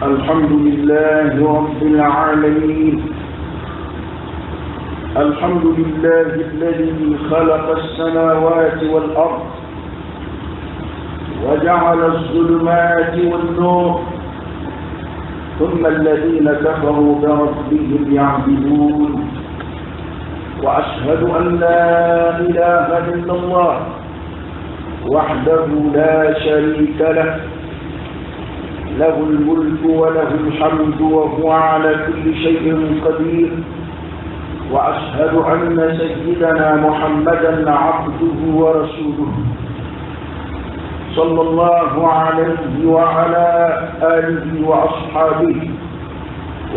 الحمد لله رب العالمين. الحمد لله الذي خلق السماوات والأرض وجعل الظلمات والنور، ثم الذين كفروا بربهم يعبدون. وأشهد أن لا إله إلا الله وحده لا شريك له، له الملك وله الحمد وهو على كل شيء قدير. وأشهد أن سيدنا محمدا عبده ورسوله صلى الله عليه وعلى آله وأصحابه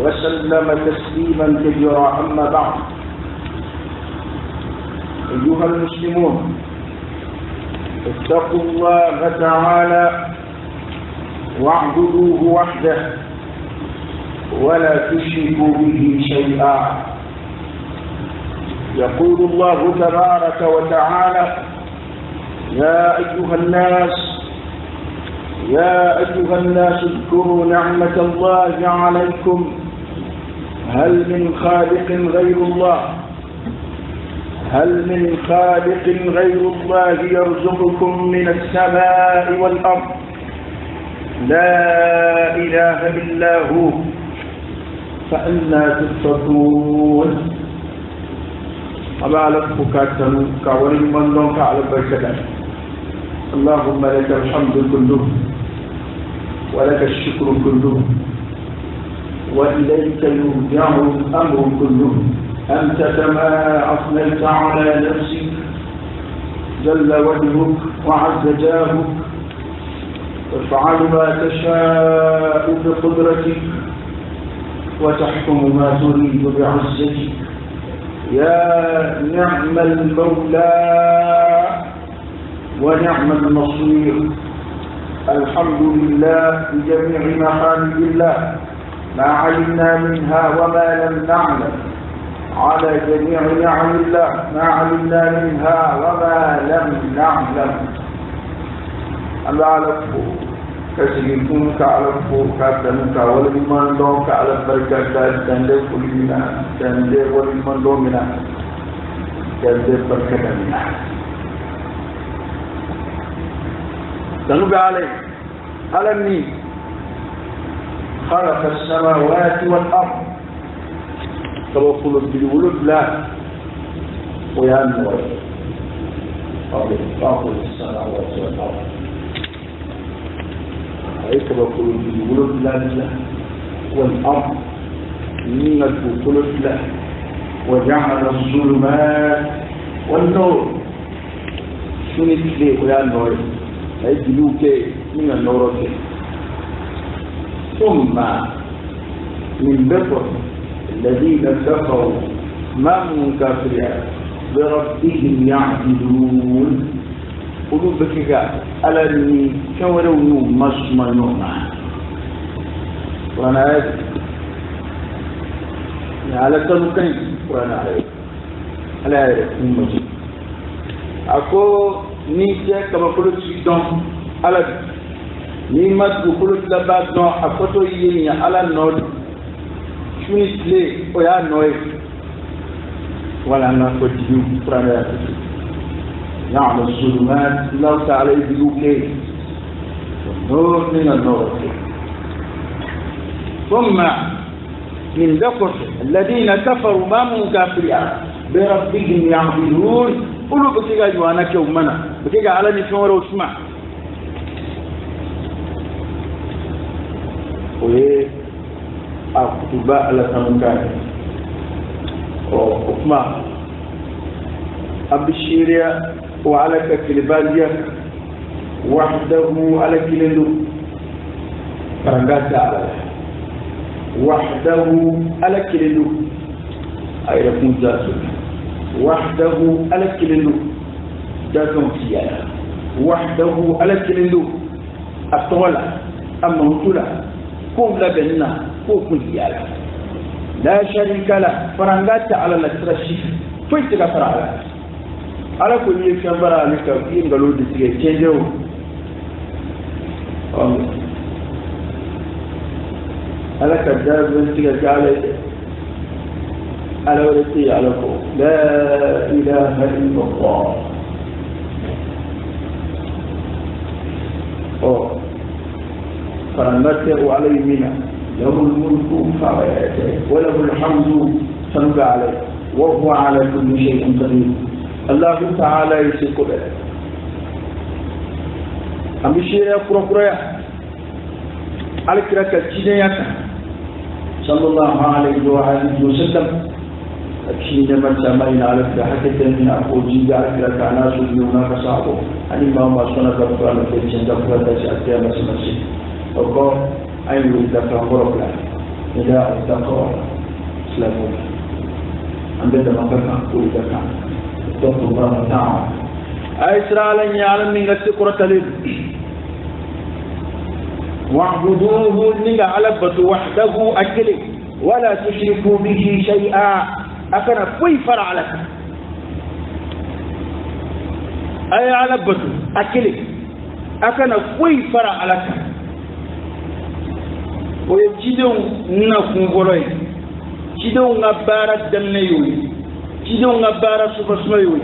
وسلم تسليما كثيرا. أما بعد، أيها المسلمون، اتقوا الله تعالى واعبدوه وحده ولا تشركوا به شيئا. يقول الله تبارك وتعالى: يا أيها الناس اذكروا نعمة الله عليكم، هل من خالق غير الله يرزقكم من السماء والأرض؟ لا إله إلا هو، فأنا تتقون. أما لك كاتنو كوري من دونك على بركة. اللهم لك الحمد كله ولك الشكر كله وإليك يرجع الأمر كله. أنت كما أثنيت على نفسك جل وجهك وعز جاهك، تفعل ما تشاء بقدرتك وتحكم ما تريد بعزتك. يا نعم المولى ونعم النصير. الحمد لله بجميع محامد الله، ما علمنا منها وما لم نعلم، على جميع نعم الله ما علمنا منها وما لم نعلم. أما علفو كسيكون كعلفو كاتنك ولمن دونك على بركة تندر كلنا تندر ولمن دومنا تندر بركة منا تنبي عليه ألمني خلق السماوات والأرض توصل بالولد لا ويانوي خلق السماوات والأرض توصل بالولد لا والأرض من الولد لا وجعل الظلمات والنور. شنو كده ويانوي أجلوك من النور. ثم من بطر الذين كفروا من كافرين بربهم يعبدون. قلوب بكك ألني كوروا مصمنون. وانا على تلقين وانا على المجيد أكو نيجي كما قلت سيدون على نيمات قلت لبعض نوع أكتو يني على النور شوني ويا نوي ولا نفديو فرنا نعم الظلمات لو تعالى بلوكي والنور من النور. ثم من ذكر الذين كفروا ما من كافرين بربهم يعبدون. قلوا بكيغا جوانا كيومنا بكيغا على نفسنا واسمع ويه أكتبا على سمكان وقفما أبشيريا وعلى كالبالية وحده على كلندو فرنغاتا على وحده على كلندو أي ركون ذاته وحده على كلندو ذاتهم سيانا وحده على كلندو أطولا أما هتولا كوم لبننا كوم سيانا لا شريك له فرنغاتا على الترشي فايتك فرعلا على كل يكبر عليك في قالوا دي تيجو على كذاب بنتك على ولدتي على فوق لا إله إلا الله فنمتع عليه منه له الملك وله الحمد سنبع عليه وهو على كل شيء قدير الله تعالى يسيق له أمشي يا كرة على كرة الجنية صلى الله عليه وآله وسلم أكيد من سمعنا على كرة حتى من أخوجي على كرة ناس يونا كسابه أن ما صنع كرة في الجنة كرة سأتي مسمسي وقال أين يدفع قربنا إذا أتقى سلامه عندما مكان كل دفع اتقوا الله تعالى أسرع لن يعلم من السكرة لله واعبدوه نيغا علبة وحده أكله ولا تشركوا به شيئا أكن فوي فرع لك أي علبة أكله أكن فوي فرع لك ويجدون نكون بروي جدون غبارة دمنيوي جدون غبارة سوبسميوي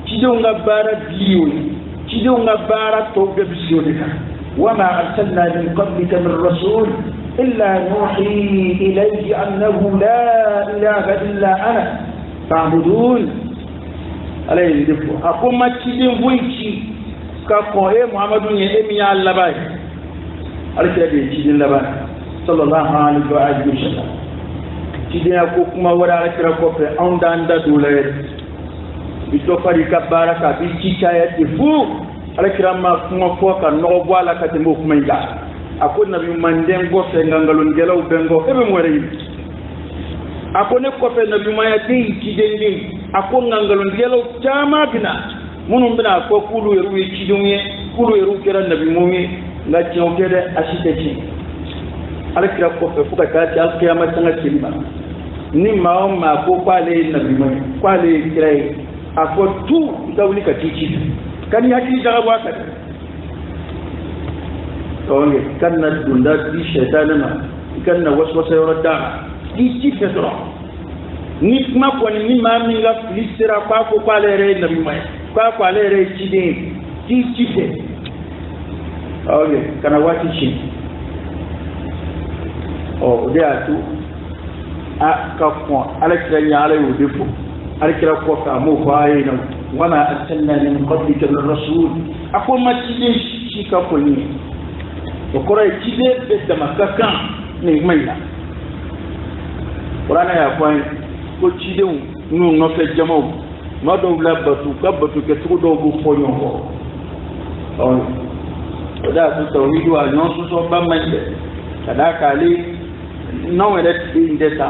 جدون غبارة ديوي جدون غبارة توبة بسيولك وما أرسلنا من قبلك من رسول إلا نوحي إليه أنه لا إله إلا أنا فاعبدون عليه الدفو أقوم ما تشدين ويشي كاكوه محمد يأمي على اللباي على كده تشدين اللباي صلى الله عليه وآله وسلم تشدين أكوكما ورا على كده كوفي أندان دولار بتوفر كبارك بيشيكاية تفو ala kirama kuma fo ka no boala ka tembo kuma ila akon nabi manden go fe ngangalon gelaw bengo ebe more yi akon ne ko fe nabi maya ti kidende akon ngangalon gelaw tama bina munum bina ko kulu yeru yi kidunye kulu yeru kera nabi mumi nga tiyo kede asite ci ala kira ko fe fuka ta ci alkiyama tanga kilima ni mawo ma ko kwale nabi mumi kwale kirai akon tu dawli ka tici kan yaki daga waka tawonge kan na dunda di shaytan ma kan na waswasa yorada di ci fetro ni ma ko ni ma mi ga lisira kwa ko kwale re na bi mai kwa kwale re ci di ci fe tawonge kana wati ci o de atu a ka ko alakira nya ala yu defo alakira ko ka mo faaye na وما أرسلنا من قبلك من رسول أقول ما تجيش شيكا كوني وقرأ تجيش بس ما كان نعمينا ورانا يا أخوان كل تجيش نو نفس الجماع ما دولا بتو كبتو كتو دوغو فونيو أو وده تتوهيد وعنيون سوسو بمجد كذا كالي نوع لتبين دتا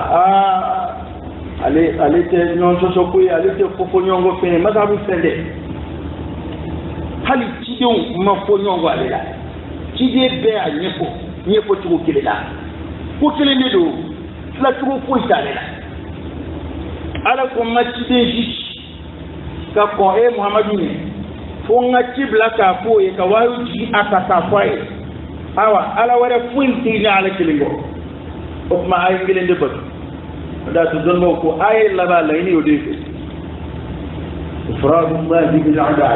ale te non so ko ale te ko nyongo fe mazabu sende hali tido ma ko nyongo ale la tide be a nyepo tuko kile la ko kile ne do la tuko ko itale la ala ko ma tide ji ka ko muhammadu ne fo nga tibla ka ko e ka wayu ji akata fai awa ala wara funti na ala kilingo o ma ay ngilende ba da to zonmo ko ay laba layni yodi ifrad Allah bil ibada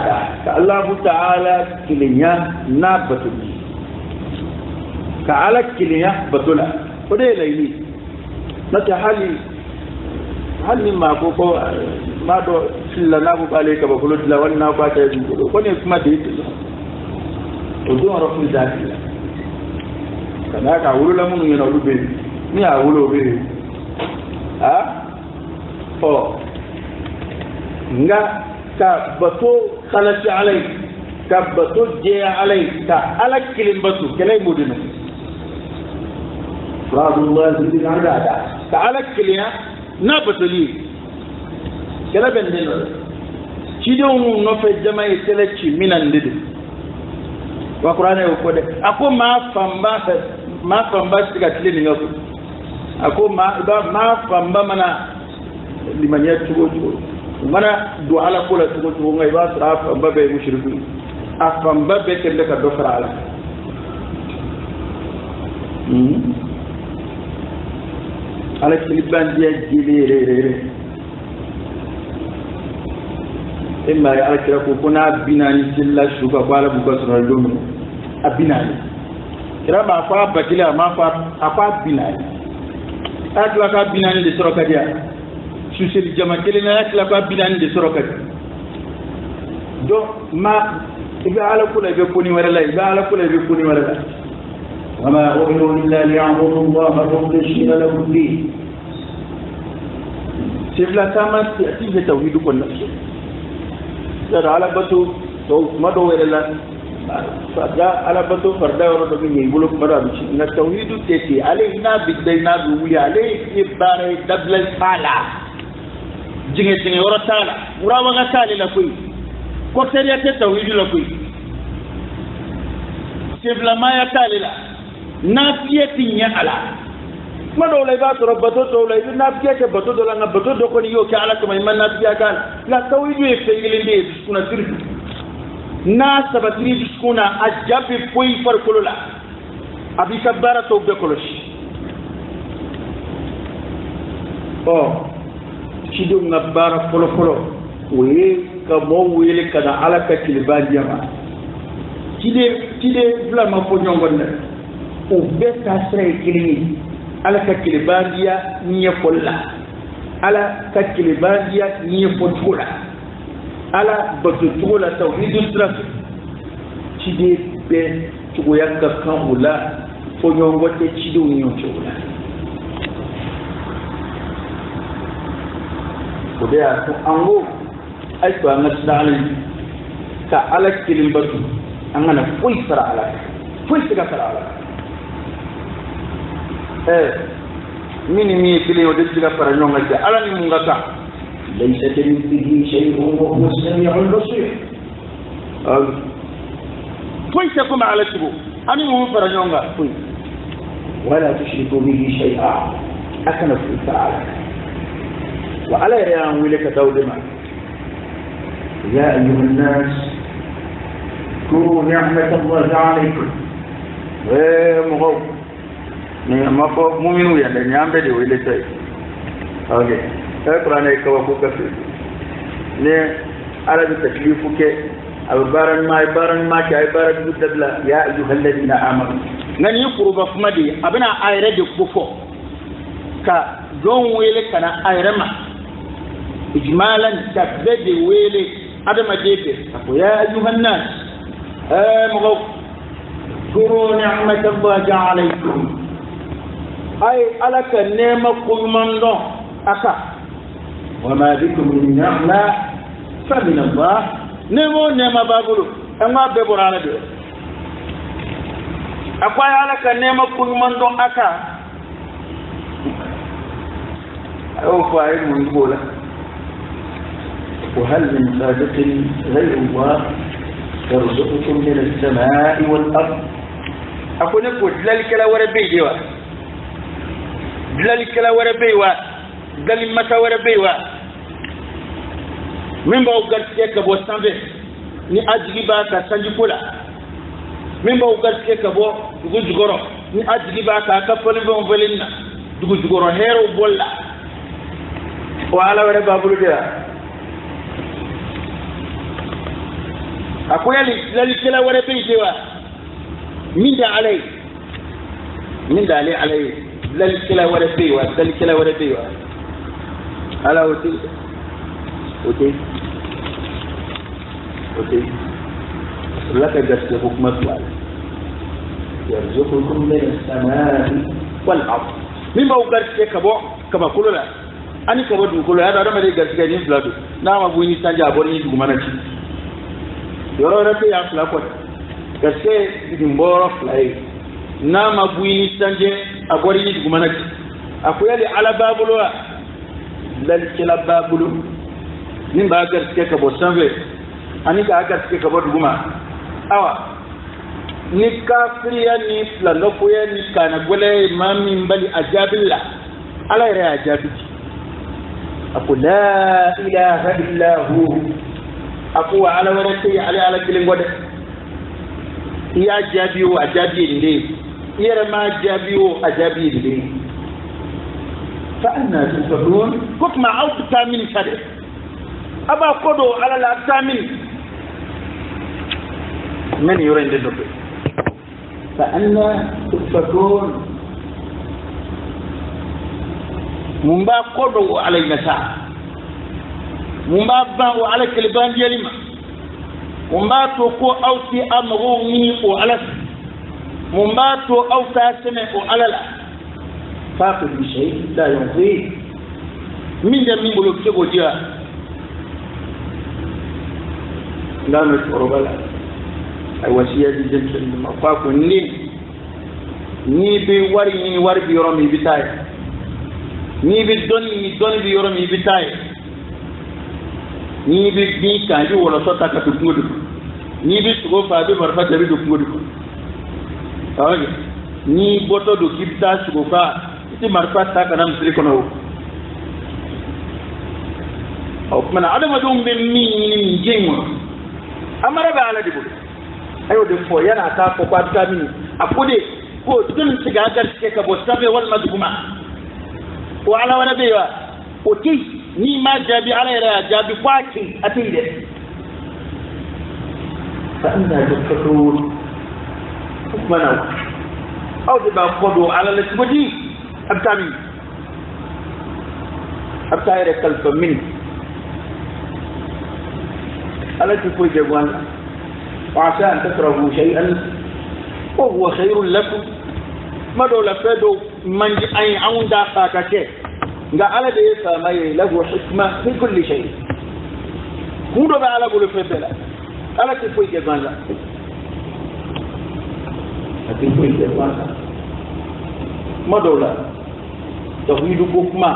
ka Allah ta'ala kilinya nabatu ka ala kilinya batula ko de layni mata hali ma ko ma do silla nabu bale ka ba kulo la wannan ba ta yi ko ne kuma da yake to don rafu zaki kana ka wulu la mun yana rube ni a wulo be nga ka bato khalati alay ka bato je alay ka ala kilim bato kelay mudina radullah bil adada ka ala kiliya na batoli kala bendeno ci do mu no fe jama'i teleci minan didu wa qur'ana ko de ako ma famba tiga tilini ngako ako ma famba mana limanya tugo mana do ala ko la tugo ngai ba tra famba be mushriku afamba be ke ka do fara ala ala kilibandiya jilirere imma ya ala kira ko kuna binani jilla shuka ko ala buka sunan domin abinani kira ba fa bakila ma fa afa binani akla ka binani de soroka dia suseli jama kele na akla ka binani de soroka do ma iba ala kula be kuni wala iba ala kula be kuni wala وما أمروا إلا ليعبدوا الله مخلصين له الدين سيفلا تامات تأتي توحيد كل شيء سر على بتو ما دو إلا فجاء على بتو فردا ورد من يقولوا مرة بشيء إن التوحيد تأتي علينا بدينا بقولي عليه إبارة دبل الفعلا جنة ورا تعالى ورا وقت تعالى لكوي كوتريا التوحيد لكوي سيفلا ما يتعالى لا nafiyati nya ala ma do lay ba to bato to lay nafiyati bato do la nga bato do ko ni yo ke ala ko man nafiya kan la tawidu e fegelinde kuna sir na sabatri kuna ajabi poi far kulula abi kabara to be kolosh oh cido nga bara kolo we ka mo wele kada ala ka kilbadiya ma cide bla ma fo nyongonne o beta sere kilini ala ka kilibandiya niye kolla ala ka kilibandiya niye potula ala batutula tawhidul traf cide be tugo yakka kamula fo nyongote cide nyotula ko de ko ango ay ko ngasdalin ka ala kilimbatu angana foy sara ala foy sara ala mini kile o desiga para nyonga ja ala ni munga ka laysa kamithlihi shay'un wa huwa as-sami'ul basir foy sa kuma ala tibu ani mu para nyonga foy wala tushriku bihi shay'a akana fi ta'ala wa ala ya wilaka tawdima ya ayyuha an-nas kunu ni'matallahi 'alaykum wa ni ma ko mu'minu ya da nyambe de wele tay okay Quran ay ko ko kafi ne ala bi taklifu ke albaran ma ke ay baran bi dabla ya ayyuhal ladina amanu ngani kuruba kuma de abina ayre de kufo ka don wele kana ayre ma ijmalan takbede wele adama debe ko ya ayyuhan nas mugaw kuru ni'matallahi alaykum ay alaka nema kulmando aka wama bikum min ni'ma fa min Allah nemo nema babulu amma be borana de akwai alaka nema kulmando aka ayo fa'il mun bola وهل من صادق غير الله يرزقكم من السماء والأرض أقول لك ذلك لا وربي ديوا ذلك لا وربي ذلك متى وربي من بوغر سيك بو سامبي ni ajigi ba ka sanji kula min ba ugar ke ka bo dugu jugoro ni ajigi ba ka ka fali bo volinna dugu jugoro hero bolla wala wala babulu dia akoyali lalkila wala beydewa min da alai lalkila wala beywa ala wote laka gaske hukmat wala yarzuqukum min as-samaa'i wal ard min ba ugarke kabo kaba kulula ani kabo du kulula ada da mali gaske ni bladu na ma buni tanja boni du mana ci yoro rate ya fla ko gaske di mboro flai na ma buni tanje agori ni du mana ci akuyali ala babulu lal kila babulu min ba gaske kabo sanve ani ka gaske kabo du ma awa ni kafiriya ni lalofoya ni kana gwale mami mbali ajabilla ala yare ajabiti aku la ilaha illa hu aku wa ala warati ala kilingode ya jabiyo ajabi inde yere ma jabiyo ajabi inde فأنا تؤفكون كما عوض تامين كده أبا قدو على التامين من يرين للدكتور فأنا تؤفكون ممبا قدو على المساء ممبا باو على كلبان يلما ممبا توكو أوتي أمغوني وعلى ممبا تو أوتا سنة وعلى لا فاقد بشيء لا ينفيه من جميع بلوك تقو جاء لا نشعر بلا أي وسيلة جنس المفاق ni bi wari bi yoro mi bitay ni bi doni bi yoro mi bitay ni bi kan di wala sota ka tu ngudu ni bi sugo fa bi marfa tabi du ngudu awage ni boto do kibta sugo fa ti marfa ta kana msiri kono aw mana adama dum be mi jengo amara ba ala dibu ayo de fo yana ta ko kwa ta mi akude ko dun tiga gar ke ka bo sabe wal madhuma wa ala wala bewa o ti ni ma jabi ala ira jabi kwaki atinde fa anna tafakkurun mana aw de ba kodo ala la tibodi abtami abtayre kalfa min ala tifoy de wala وعسى أن تكرهوا شيئا وهو خير لكم ما دولا فدو من أي عوندا فاتك nga ala de fa may lahu hikma fi kulli shay hudo ba ala bulu febela ala ti foy ke banda ati foy ke banda madola tawhidu bukma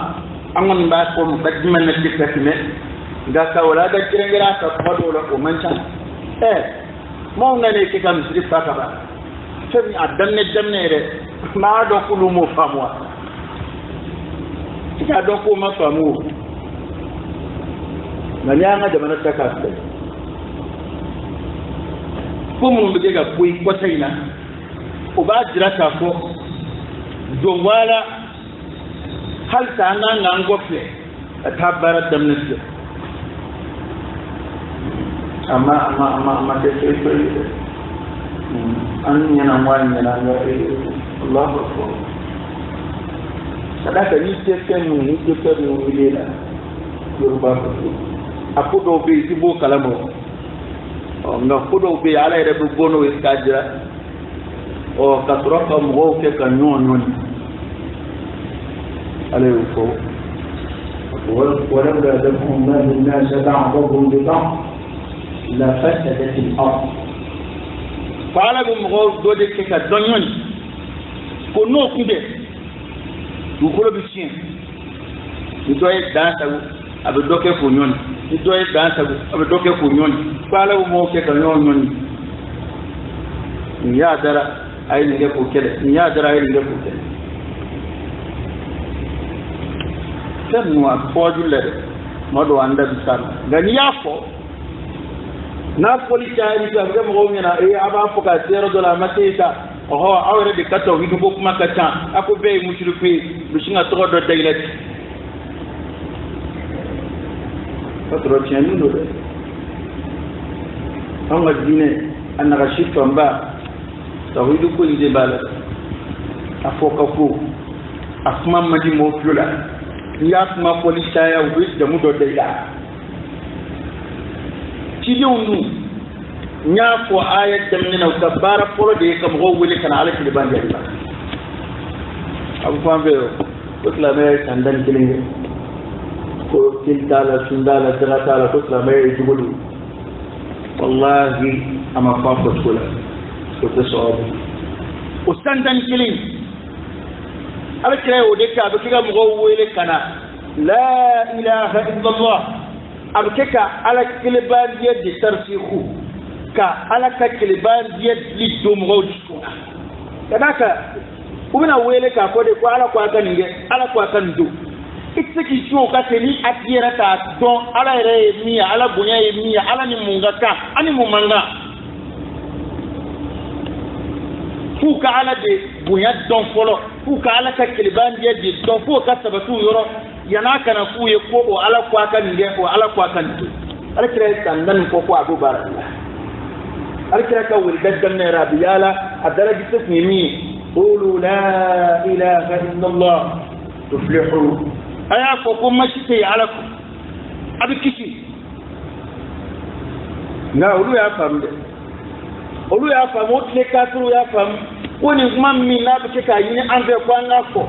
angon ba ko badima na tikatime nga ka wala da kirengera ka madola ko mancha mo ngane ke kam sri fa ka ba femi adanne re ma do kulu mo famwa tika don ko ma famu na nyanga da mana taka sai ko mun bige ga koi kwataina o ba jira ta ko don wala hal ta nan nan gofe ta bara da minista amma da sai an yana wani yana ga Allahu akbar sadaka ni tekenu ni tekenu wilela yoruba ko apudo be tibo kalamo nga pudo be ala ere bu bono iskajira o kasroka mo ke kanyon non ale ko ولولا دفع الله الناس بعضهم ببعض لفسدت الارض فعلى مغو دودي كيكا دونيون ko no kunde du ko bi sien du doy dansa abe doke ko nyon du doy dansa abe doke ko nyon fala mo ke ka nyon ya dara ay ne ko kele ya dara ay ne ko kele tan mo apoju le modo anda bisan gani yafo na policier ni ga mo ngena e aba foka $0 mateka oho awre de kato hidu ko kuma kata ako be mushrifi bishinga to do daylet patro tianu do anga dine anaka shifa mba tawidu ko inde bala afoka ko akuma madi mo flula ya kuma policier ya wis da mu do dayla ci yonu nya ko ayat tamne na kabara polo de kam go wuli kana ala kili bande Allah abu fambe ko la me sandan kilinge ko tindala sundala tala ko la me jugulu wallahi ama fafa kula ko tasawu o sandan kiling ala kire o de ka be kiga go wuli kana la ilaha illa Allah abkeka ala kili bande de tarfihu ka ala ka kiliban yet li dum rojuna kadaka ubina wele ka ko de ko ala ko aka ninge ala ko aka ndo itsiki sho ka teni atiyera ta don ala re miya ala bunya miya ala ni munga ka ani mumanga ku ka ala de bonya don folo ku ka ala ka kiliban de don fo ka sabatu yoro yana kana ku ye ko o ala kwa kan nge o ala kwa kan to ala kira kan nan ko ko abu barallah ala kira ka wuri daddan ne rabiyala adaraji tasmimi qulu la ilaha illa allah tuflihu aya ko ko mashite ala ko abi kishi nga ulu ya famde olu ya famu tile kafiru ya famu ko ni kuma min na bi ka yini an be ko an ko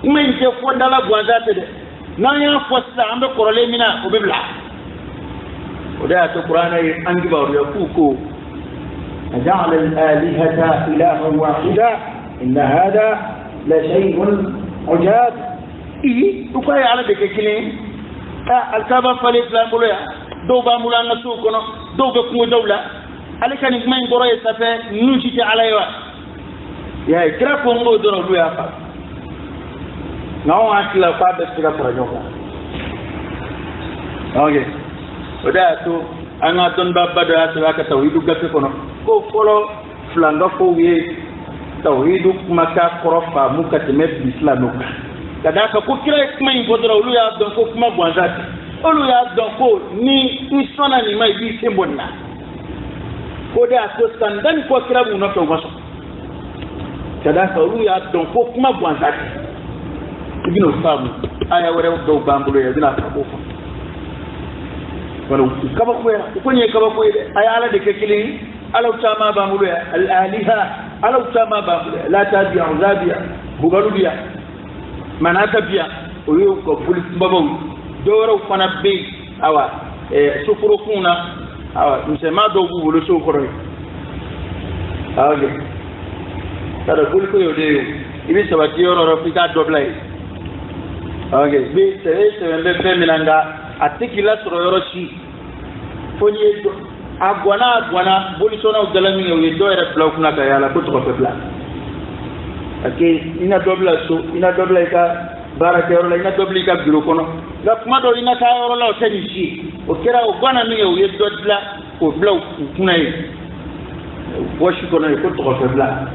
kuma in je fo dala gwanza te de na ya fo sa an be korole mina o be bla o da to qur'ana yi an giba ya kuko aja'ala al-alihata ilahan wahida inna hada la shay'un ujab ko ya ala de ke kini al-kaba fale plan bolo ya do ba mulanga su kono do be ko dawla alika ni kuma ngoro ya safe nuji ta alaiwa ya kira ko ngo doro lu ya fa nawo akila fa be tira prajoka okay oda to anga don babba da ta ka tawhidu gafe kono ko folo flanga ko wi tawhidu kuma ka korofa muka teme islamuka kada ka ko kira kuma ngo doro lu ya don ko kuma gwanzati olu ya don ko ni isona ni mai bi sembonna ko da to sandan ko kira mu na to maso kada ka ru ya don ko kuma gwanza ibn samu aya wore do bambulo ya dina ko ko wala kaba ko ne kaba ko aya ala de kekilin ala tama bambulo ya al aliha ala tama bambulo la tabi'u zabiya bugalubiya manata biya o yo ko pulis babaw doro fana be awa sufuru kuna awa msema do bulu so ko roy age tada bulu ko yode ibi sabati yoro ro fika doblay age bi se be milanga atikila soro yoro shi fonye do agwana bulu so na udalami yo do era block na ka yala ko to ko pla ake ina dobla ka baraka yoro la ina dobli ka biro kono ga kuma do ina ka yoro la o tani shi o kira o gana mi o yedo dla o bla kuna yi washi kono ko to ko bla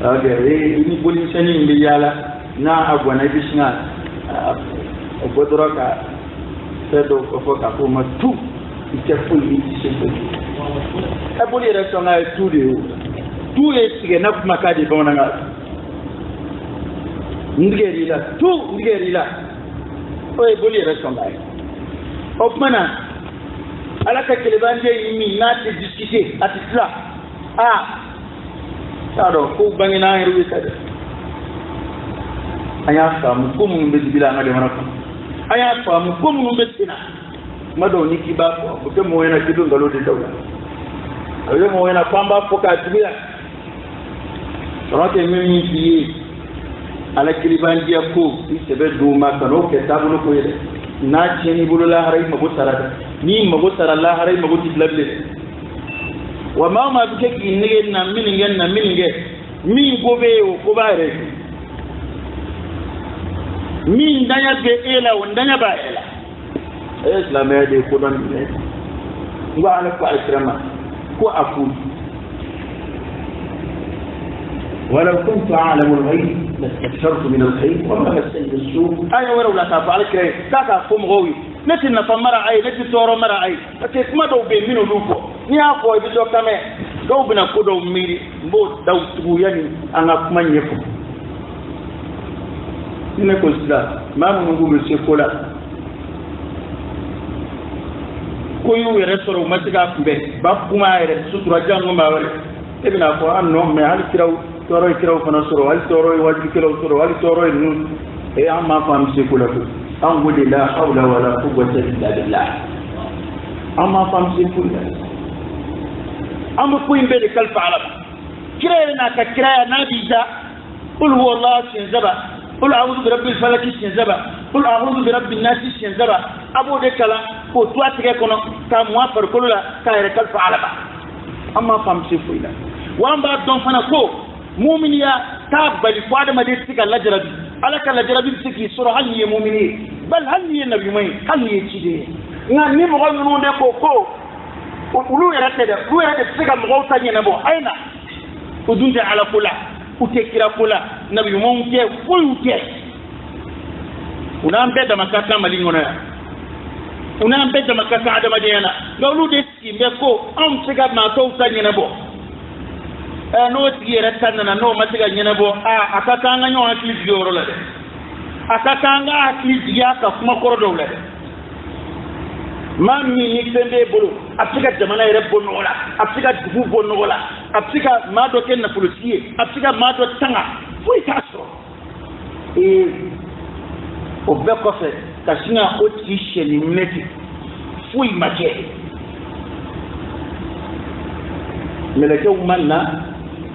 aga ni boli sani mbi yala na agwana bisna o bodoro ka sedo ko ko ka ko ma tu ite fuli ite se e boli resonga tu de tu e sige na kuma ka de bona nga ngerila oye boli resonga o mana alaka kelebanje yimi na te discuter atitla sado ko bangina heru sada aya famu ko mun be dibila ngade manako aya famu ko mun be tina mado ni kiba ko ko mo yana kidu ngalo de dawla ayo mo yana pamba foka tibila rote mimi fi ala kilibandiya ko isebe duma kano ke tabulu ko yede na cheni bulula harai mago sarada ni mago saralla harai mago tiblable wa ma bike ki nige na mininge mi gobe ko bare mi ndanya be ela ndanya ba ela islam ya de ko don ne wa ala ko akrama ko afu ولو كنت أعلم الغيب لاستكثرت من الخير وما مسني السوء أنا ولو لا تفعل كذا كذا قوم غوي نتي نفمر أي نتي تورو مر أي نتي ما دو بينو لوكو نيا فوي بيجو كمه دو بنا كودو ميري مو دو تبوياني أنا كمان يفو نقول سلا ما منقول سيكولا كويو يرسلوا مسجا كبه بابكما يرسلوا رجعوا ما وري ابن أخو أنو ما هل كراو toro kiro fana soro wal toro wal kiro soro wal toro nu e amma fam sikula ko an gudi la hawla wala quwwata illa billah amma fam sikula amma ko imbe de kalfa arab kira na ka kira nabi da qul huwa allah shinzaba qul a'udhu bi rabbil falaq shinzaba qul a'udhu bi rabbin nas shinzaba abu de kala ko to atike kono ka mo far kulula ka re kalfa arab amma fam sikula wamba don fana ko مؤمنيا تابل فؤاد ما ديتك اللجرب على كاللجرب بسكي سورة هل هي مؤمنية بل هل هي النبي مين هل هي تشيدي نعم مغول منون دكو كو ولو يرتدى لو يرتدى سكا مغول تاني نبو أين udunta ala kula utekira kula nabi monke fulke una ambeda makaka malingona una ambeda makaka adama deyana gawlu de simbe ko am tiga ma to tanyina bo no tigere tanana no matiga nyina bo akaka nganyo akili joro la de akaka nga akili ya ka kuma korodo la de mami ni tembe bolo afika jamana ere bonno la afika dubu bonno la afika mado ken na policier afika mado tanga foi taso o be ko fe kasina o ti sheni meti foi make meleke umanna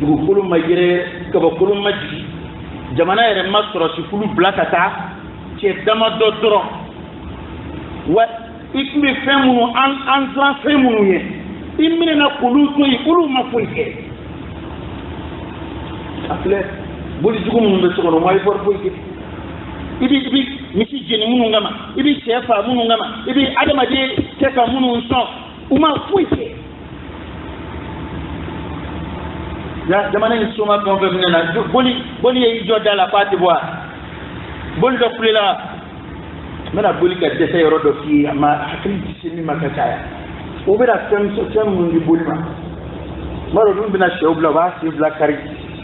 dugu kulu majire kaba kulu maji jamana ere masoro si kulu blakata ci dama do doro wa ikme femunu an femunu ye imine na kulu to yi kulu mafunke afle boli jugu mun be sokono moy for funke ibi misi jeni munu ngama ibi chefa munu ngama ibi adama de teka munu so uma funke ya jamana ni soma ko be na boli yi joda la pati boa boli do plela mena boli ka dese yoro do fi ma hakili sini makataya o be da tem mun di boli ma maro dum bina shewbla ba si bla kari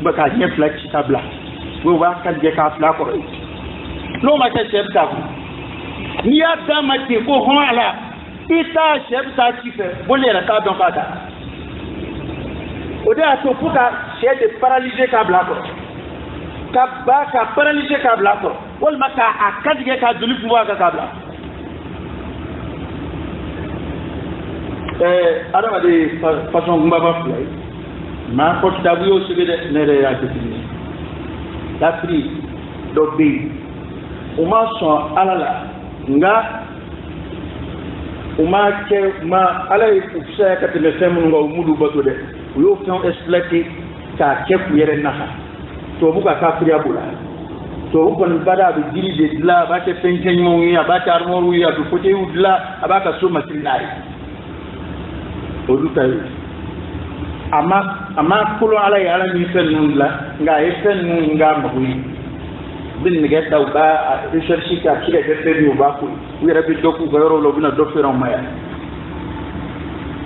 ba ka nye fla ci tabla wo ba ka je ka fla ko no ma ta chepta ni ya dama ti ko hoala ita chepta ci fe boli ra ta don ka ta o de ato puka chede paralyser ka bla ko ka ba ka paralyser ka bla ko wal maka akadige ka dulu fuwa ka kabla adama de façon ngba ba fulay ma ko tabu yo sugede nere ya tini la pri do be o ma so alala nga o ma ke ma alay ufsa ka tele femu ngo mudu bato de yo fon exploiter ka ke ku yere nafa to buka ka pri abula to kon bada be diri de la ba ke penken mo wi abata armo wi adu ko te udla abaka so masinai o du tay ama kulo ala ya ala ni fen nun la nga e fen nun nga ma wi bin nge taw ba recherche ka kile de fe yu ba ko wi rabbi doku go yoro lo bina do feron maya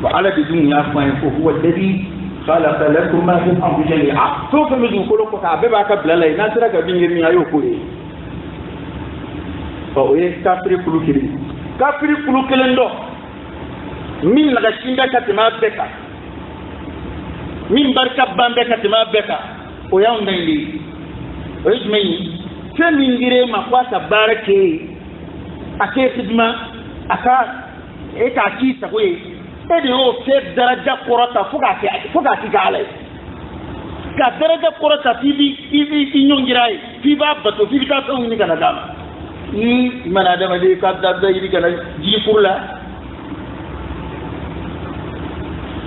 wa ala bi dunya fa ko huwa alladhi خلق لكم ما في الأرض جميعا سوف نزول كلكم كعبة كبلا لا يناسر كبير من أيوكولي فأويه كافري كلوكلي كافري كلوكلي ندو من لغشين بك تما بك من بركة بام بك تما بك ويوم نيلي ويجمعي فمن غير ما قوات باركي أكي خدمة أكا إيكا كيسا كوي ede o fe daraja korota fuga ti gale ka daraja korota tibi inyongirai fiba bato fibi ta so ni kana dama ni mana da made ka da yi kana ji kurla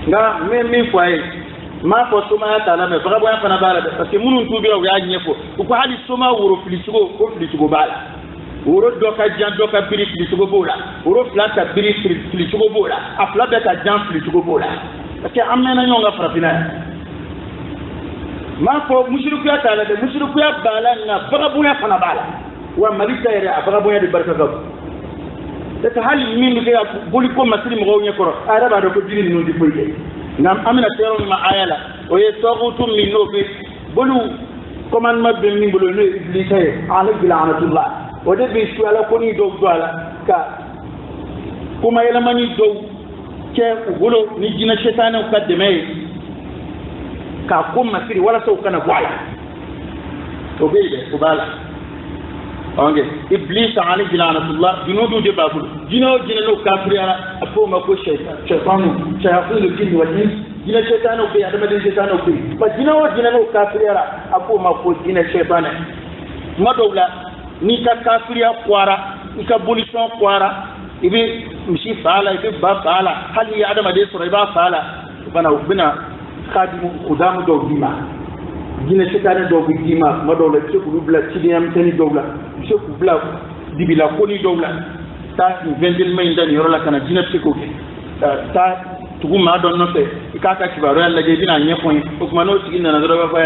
nga me foi ma ko suma ta na me faga boya kana bala parce que munun tubi o ya nyefo ko hali suma wuro filisugo bala wuro doka jan doka biri filisugo bola wuro flata biri filisugo bola afla beta jan filisugo bola parce que amena nyonga frafina ma ko mushriku ya tala de mushriku ya bala na farabu ya kana bala wa malika ya farabu ya de barka gab ta hali min de ya boli ko masri mo gonye koro araba do ko diri no di foye ngam amina tero ma ayala o ye togutu min no be bolu commandement be min bolu no iblis ay alayhi la'natullah o de be su ala ko ni do ala ka kuma yela mani do ke ugulo ni jina shetana ka deme ka ko masiri wala so kana wala to be de ko bala onge iblis alayhi la'natullah dinodu de babul jino no kafiri ala apo ma ko shaytanu shayatul jinn wal ins jina shetana be adama de shetana be ba jino no kafiri ala apo ma ko jina shetana madawla ni ka kafiriya kwara ika bolition kwara ibi mishi fala ibi ba fala hali ya adama de sura ba fala bina khadimu khudamu do dima jina setane do dima madola ce ku bla cidiyam tani dowla ce ku bla dibila ko ni dowla ta vendel may ndani yoro la kana jina ce ko ta tugu ma don no fe ikaka kibaro ya lage bina nye point o kuma no sigin na doro ba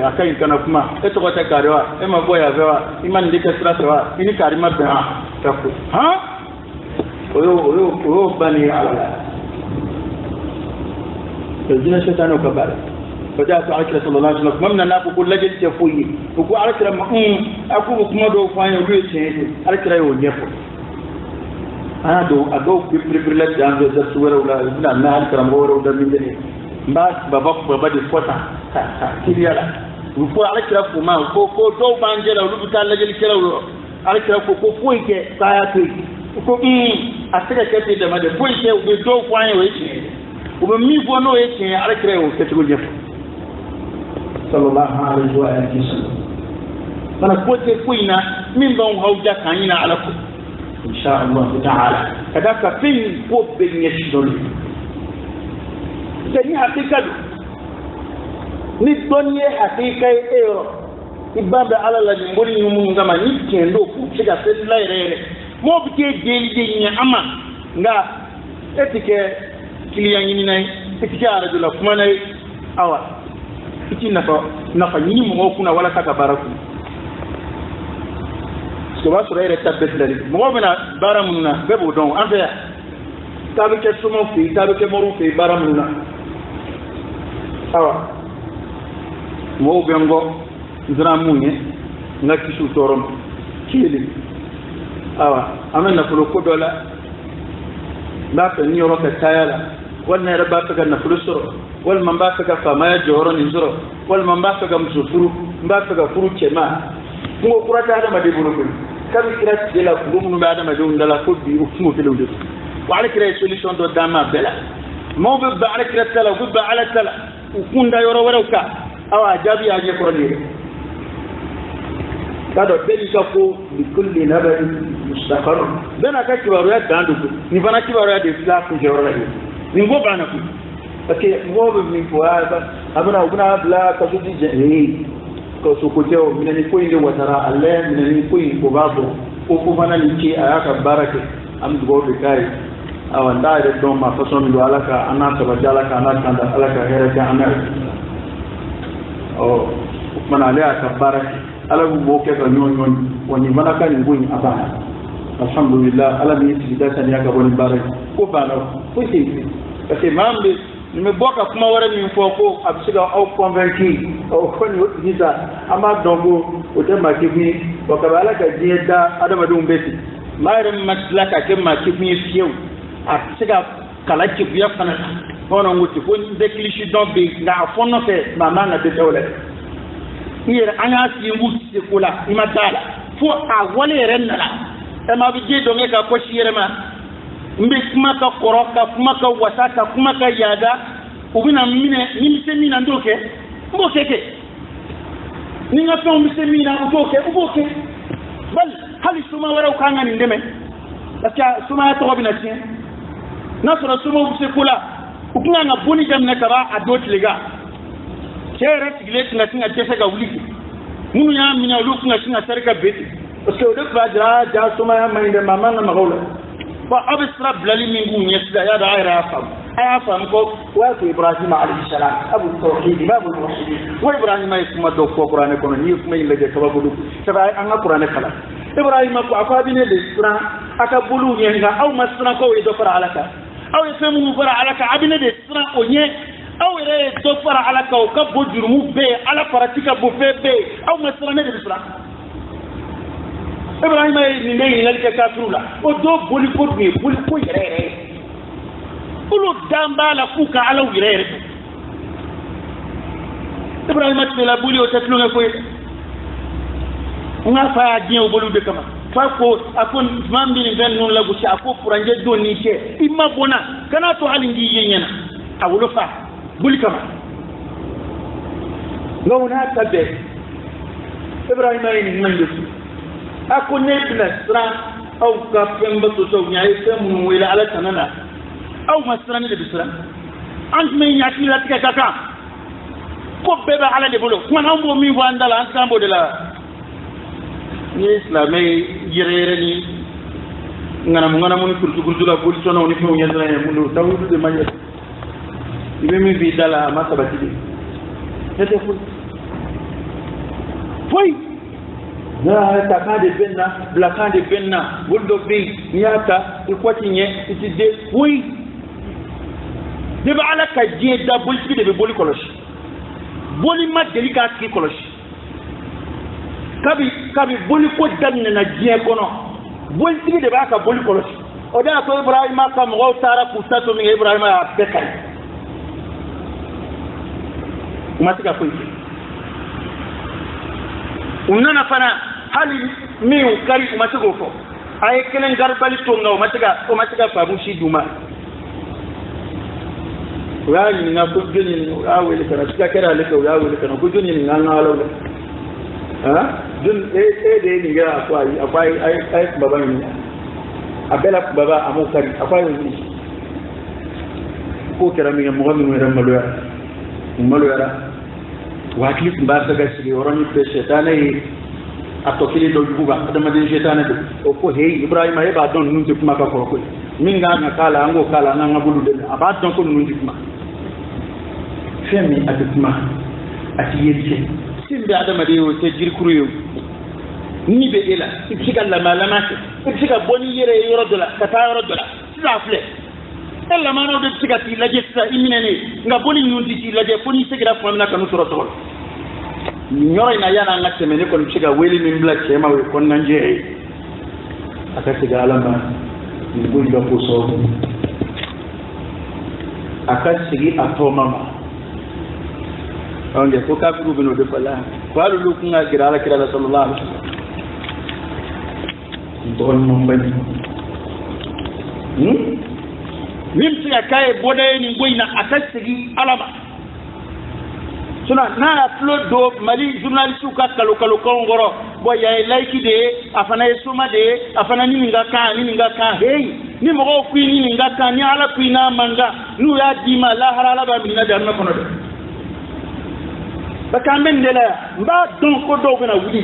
akai kana kuma e to kota karewa e ma boya vewa iman de kasra sewa ini karima be ha tafu ha oyo bani ala الجنة شيطان وكبار فجاءت عكرة صلى الله عليه وسلم ممنا ناكو كل لجل تفوي وكو عكرة أكو بكمدو فاين ويسين عكرة يونيفو أنا دو أدو ببريبرلت جان ذا سورة ولا لا ما عكرة مورة ولا من جنيه بس بابك بابا دي فوتا كيريالا وكو عكرة فما كو دو بانجلا ولو بتاع لجل كلا عكرة كو فوي كي ساياتي وكو أسرع كتير دمادة فوي كي ودو فاين ويسين وبمي بونو يكين على كريو كتقول جف صلى الله عليه وآله وسلم أنا قلت كوينا من بون هوجا كاينا علىكم إن شاء الله تعالى كذاك فين قب بين يشدول تاني حقيقة الدنيا حقيقة إيرو إبان على الجمهور يومون زمان يكين لو كذا سلا يرى مو بكي جيل أما نا إتكي kiliyan yini nay tikara dula kuma nay awa kiti nafa yini mo kuna wala taka baraku so ba sura ire tabbet dali mo bena baramunna bebo don anda tabe ke sumo fi tabe ke moru fi baramunna awa mo bengo ndra munye ngati su torom kili awa amana ko dola ba ta ni yoro ka tayala wannan ya raba ka na fulusuro wal man ba ka fa ma joro ni zuro wal man ba ka musufuru ba ka furu kema ko kurata da made buru kan kira de la gumu ba da made undala ko bi usmu telu wa ala kira solution do dama bela mo be ba ala kira tala ko ba ala tala ukunda yoro warauka awa jabi aje ko ni kado beli ka ko bi kulli nabain mustaqar dana ka kibaru ya dandu ni bana kibaru ya de fla ko joro la ni ngo bana ku parce ngo be mi ko abana ubuna bla ka su dije ko su ko teo minani ko inde watara alle minani ko ko babo ko bana ni ki ayaka barake am go be kai awanda de don ma fason do alaka ana tabajala ka ana kanda alaka hera ka ana o mana le aka barake ala bu ke ka nyon woni malaka ni ngoni abana alhamdulillah ala bi tidata ni aka boni barake ko bana ko ti parce que mambe me boka kuma wara min fo ko absiga au convaincu au koni hisa ama dongo o te makimi o ka bala ka jeda adama dum beti mayre maslaka ke makimi fieu absiga kala ki biya fana hono nguti ko décliché dombe nga fonno te mama na de tawle ire anga si nguti ko la imatala fo a wale renna e ma bi je do me ka ko shire ma mbe kuma ka koroka kuma ka wasata kuma ka yaga ubina mine ni semina ndoke mboke ke ninga pe mbe semina uboke bal hali suma wara ukanga ni ndeme acha suma to bina tien nasra suma ubse kula ukanga na boni jamna kaba adot liga chere tiglet na tinga tese ga wuliki munu ya mina lukunga singa sarka beti parce que o de badra ja suma ya mande mama na magawla ba abisra blali mingu nyesda ya da ayra afam ko wa ibrahim alayhi salam abu tawhid babu tawhid wa ibrahim ay kuma do ko qur'an ko ni kuma illa je sababu du sabai an qur'an kala ibrahim ko afabine de sura aka bulu nyenga aw masna ko do fara alaka aw yafamu fara alaka abine de sura onye aw re do fara alaka ko kabbu jurmu be ala faratika bu febe aw masna ne de sura ibrahim ay ni ne lalka kafirula o do boli ko yere ulu damba la kuka ala wirere ibrahim atela buli o tatlu nga koy nga fa dien o bolu de kama fa ko akon mambi ni ben non la gusi ako puranje do ni ke imma bona kana to halingi yenyana awulo fa buli kama lawna tabe ibrahim ay ni ngandu ako nebna sra au ka pemba to so nyaay femu wala ala tanana أو مثلاً لبسرا أنت من يأتي لك كذا كوب بيبا على دبلو من هم بومي واندلا أنت كم بدلا الإسلامي يريرني ngana mungana muni kurtu la boli tono ni fu nyandra ya mundu tawudu de manya il veut me vider la masse à bâtir. C'était fou. Oui. Ta kan de benna, la kan de benna, buldo bi, niata, ikwatinye, itide, oui. De ba ala ka die da bolisi de be boli koloshi. Boli ma delika ki koloshi. Kabi boli ko danne na die kono. Bolisi de ba ka boli koloshi. Oda ko Ibrahima ka mo tara ku sato mi Ibrahima ya bekai. Umatika ko unana fana hali mi ukari umatigo fo ay kelen garbali to ngaw umatiga fa bushi duma wani na ko joni awele kana tika kera le ko awele kana ko joni nga ngalo ha dun de ni ga akwai ay baba ni abela baba amukari akwai ni ko kera mi mo mi maloya wakili mbarda gasiri oroni pe shetane atokili do buga adama de shetane do ko hey Ibrahima e ba don nunti kuma ka ko minga na kala ngo kala na ngabulu de aba don ko nunti kuma femi adukuma ati yelche simbe adama de o te jirkuru yo ni be ela ibsika la malama ibsika boni yere yoro dola kata yoro dola safle ella mano de ibsika ti la jessa iminene nga boni nunti ti la je foni segira famna kanu soro tol nyoro ina yana ngate mene ko ibsika weli min bla chema we kon nanje akati ga alama ngui ga ko so akati atoma onge ko ka ku bino de fala walu lu kunga kirala sallallahu alaihi wasallam don mon bani nimti akaye bodaye ni ngoina akasigi alama suna na upload do mali journaliste ka kalo kongoro boya like de afana suma de afana ni nga ka hey ni mo ko ni nga ka ni ala kuina manga nu ya dima la harala ba minna da na kono de bakamen de la mba don ko do bena wuli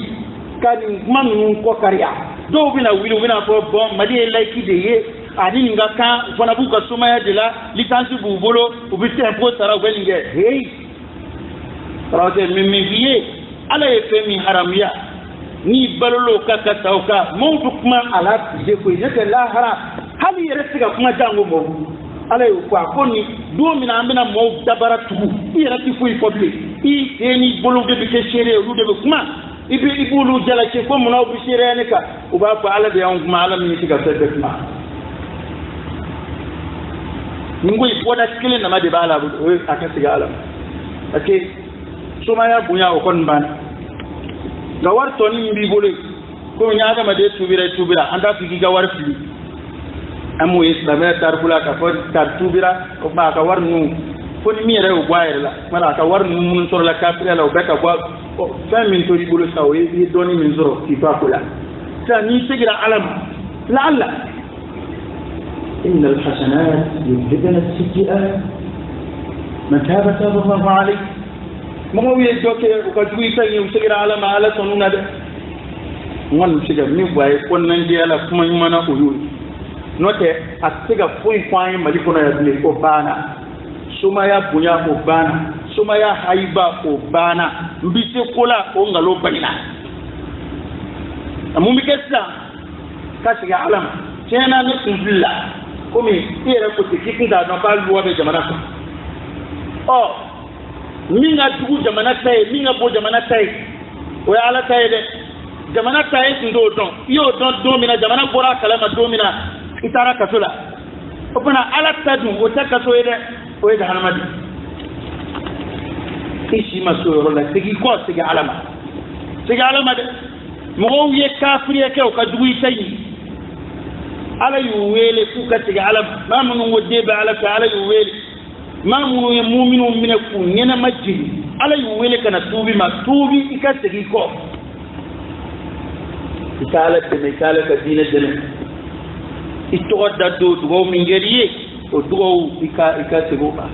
kani manu ko kariya do bena wuli bena ko bon mali like de ye ani nga ka fona buka suma ya de la litansi bu bolo ubiti impo sara welinge hey raje mimi biye ala ye femi haramiya ni balolo kaka tauka mawdu kuma ala je ko yete la hara hali yere siga kuma jango mo ala ye ko akoni do mina ambina mo dabara tugu yere ti fu public i eni bolo de ke shere ru de kuma ibi ibulu jala ke ko mona bu shere ne ka uba ko ala de on kuma ala mi siga tebe kuma ngui boda skile na made bala bu akasiga ala ake suma ya bunya o kon ban ga warto ni mbi bole ko nyaada ma de tubira anda fiki ga war fi amu islam ya tarfula ka ko tar tubira o ba ka war nu ko ni mi rew gwaire la mala ka war nu mun sor la kafira la o beka gwa fa min tori bolo saw yi doni min zoro fi fa kula ta ni sigira alam la alla innal hasanat yudhibna as-sayyi'at man taba Allahu alayhi mo wiye jokke ko duwi tan yu sigira ala ma ala sonuna de ngon siga mi baye kon nan di ala kuma mana ko yu note asiga foi kwai mali kono ya dile ko bana suma ya bunya ko bana suma ya haiba ko bana mbise kola o ngalo banina amumi kessa kasiga alama tena ne kunzilla komi ira ko tikinda no ba luwa be jamana ko oh minga dugu jamana tay minga bo jamana tay o ala tay de jamana tay ndo don yo don domina jamana bora kalama domina itara kasula opana ala tadu o takaso ede o ede hanamadi ishi maso rola tigi ko tigi alama de mo wiye kafiri ke o ka dugu tay ala yu wele ku ka tigi alama mamun wodde ba ala ka ala yu wele mamu ye mu'minu mine ku nyena majidi ala yu wele kana tubi ma tubi ikategi ko ikala ka dina dene itoda do do mingeriye o do ikatego ba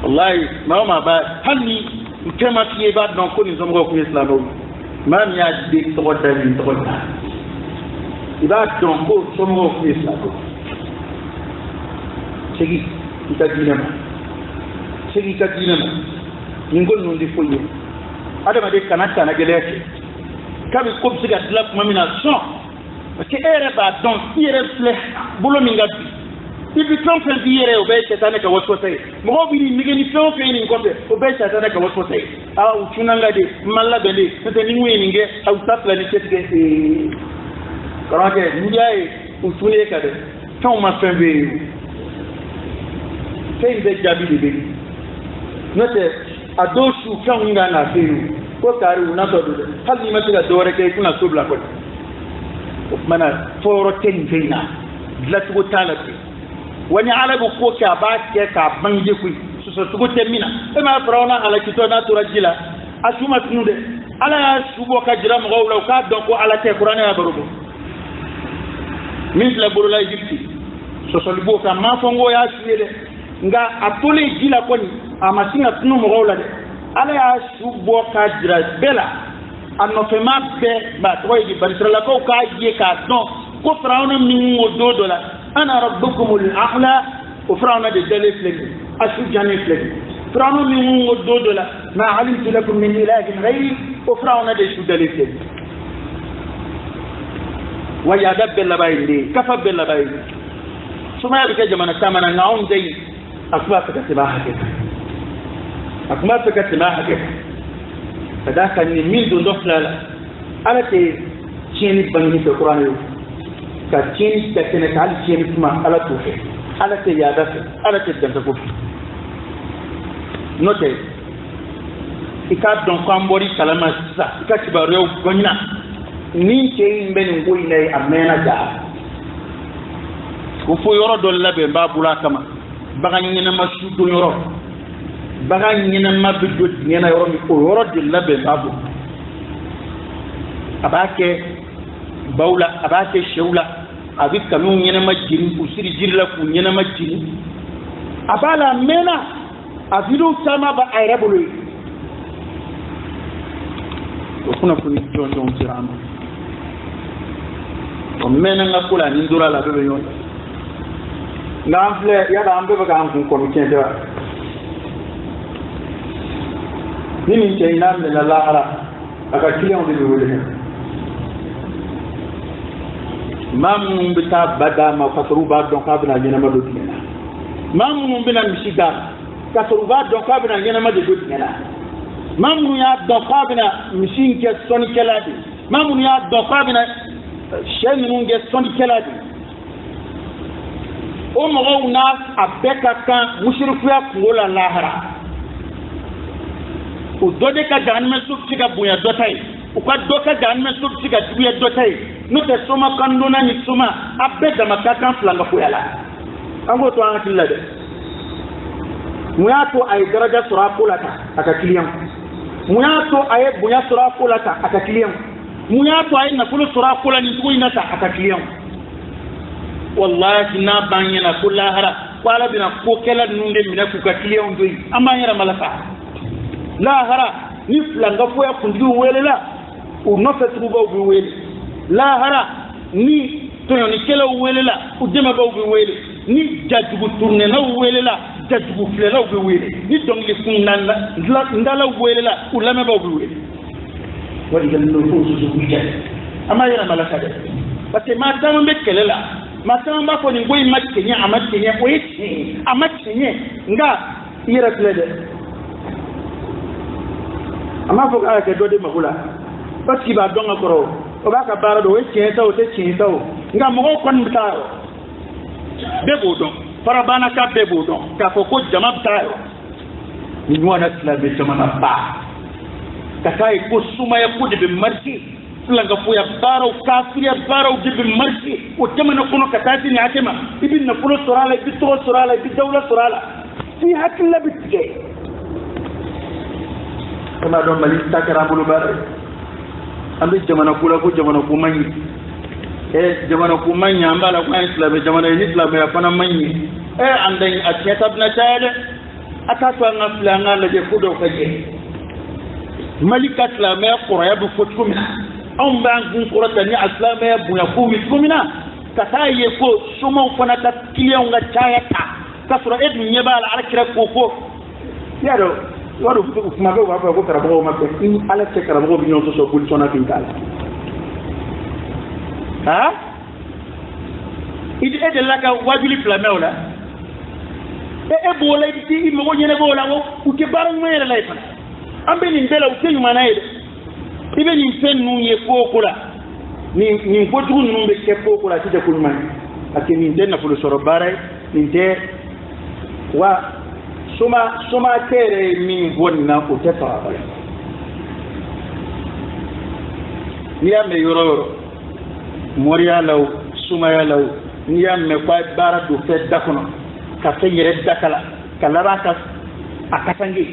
wallahi mama ba hanni kema kiye ba don ko ni zomo ko islamo mam ya de toda ni toda iba don ko zomo ko islamo segi kita dina segi ka dina na ngol non di foye adama de kanata na geleke kabi ko siga dlap mamina son parce que ere ba don ere fle bolo minga bi ibi ton fe bi ere o be setane ka wato sai mo bi ni ngeni ton fe ni ngombe o be setane ka wato sai a u tunanga de malla bele tete ni ngweni nge au tapla ni tete karake ndiaye u tunie ka de ton ma fe be sai be jabi de be note adoshu kan nga na fe ko kari una to do hali ma tiga dore ke kuna sobla ko mana foro ten feina latugo talati wani alabu ko ka ba ke ka banje ku su so tugo temina e ma farauna ala kito na turajila asuma tunude ala ya subo ka jira mo gawla ka don ko ala te qur'ana ya barugo min la buru la egypti so so libo ka ma fongo ya suede nga atole jila ko ni amasinga tunu mo gawla de ala ya subo ka jira bela anno fe mabbe ba to yi barisra la ko ka je ka don ko farauna min wo dola ana rabbukumul a'la wa farauna de dalif lek asu janif lek farauna min wo dola ma alimtu lakum min ilahin ghayri wa farauna de su dalif lek wa ya dabbe la bayinde kafa bella bayinde suma ya ke jamana tamana ngaon dai akba ta tibaha ke akma ta tibaha ke فذاك من دون دخل على تشين بني في القرآن كتشين تكنت على تشين اسمه على توفي على تيادة على تدمتكوف نوتي إكاد دون كامبوري كلامة سا إكاد تباريو غنينا نين تين بين غوينة أمينة جاء وفو يورو دول لبين بابولا كما بغاني نما شوتو يورو baga nyina mabdo nyina yoro mi ko yoro de labe babu abake bawla abake shewla abi kanu nyina majiri usiri jirla ku nyina majiri abala mena abidu sama ba ayrebulu kuna kuni jondo tirama o mena ngakula ni ndura la bebe yon ngamfle ya da ambe baga am ko mi kende nini cheyna me la lahara aka client de wole mam bita bada ma fatruba donc abna nyina ma do dina mam bina mishida fatruba donc abna nyina ma do dina mam ya donc abna mishinke soni keladi mam ya donc abna sheni nunge soni keladi o mo na abeka kan mushriku ya ngola lahara o dode ka janme sub tiga buya dotay o ka doka janme sub tiga buya dotay no te soma kandona ni soma abeda makaka flanga fuyala ango to an tilla de muyato ay daraja sura kulata aka client muyato ay buya sura kulata aka client muyato ay na kulu sura kulani tuinata aka client wallahi na banyana kullahara wala bina ko kala nunde mina ku ka client doyi amanyara malaka la hara ni flanga fo ya kundu welela u no fetruba u wele la hara ni to ni kela welela u dema ba u wele ni jajugu tourner na welela jajugu flela u wele ni dongli kunanda ndala welela u lama ba u wele wadi gal no fo su ku jale ama yana malaka de parce que ma tama be kelela ma tama ba ko ni goy matkenya amatkenya o yi amatkenya nga ira plede ama fo ka ke dode magula parce que ba donga koro o ba ka bara do we tienta o te tienta o nga mo ko kon bitayo bebo don para bana ka bebo don ka ko jama bitayo ni wana tla be jama na ba ka kai ko suma ya ko de marti langa fo ya bara o kafiri ya bara o de marti o jama na kuno ka tati ni atema ibin na kuno sorala bi to sorala bi dawla sorala fi hakilla bitke kama don mali takara bulu bare ambe jamana kula ko jamana ko manyi jamana ko manya ambala ko islam jamana islam ya fana manyi andan atiyata bna tade atatu an aflanga la de fudo kaje malika islam ya quraya bu fotkumina on bangun qurata ni islam ya bu ya ko mitkumina kataye ko suma fana ta kiliya nga chayata kasura edu nyeba ala arakira ko yaro wado kuma be wa ko karabo ma ko in ala te karabo bi ñoo so bul sona tin kala ha idi ede la ka wajuli flamewla e bola di mo ñene bola ko ke bar ngere lay fa ambe ni ndela o keñu manayde ibe ni fen nu ye fokula ni ko tugu nu be ke fokula ti de ko man ake ni denna fu soro bare ni de wa suma tere min wonna ko te fa bare ni ya me yoro moriya law suma ya law ni ya me kwa bara do fe dakono ka fe yere dakala kala raka akatangi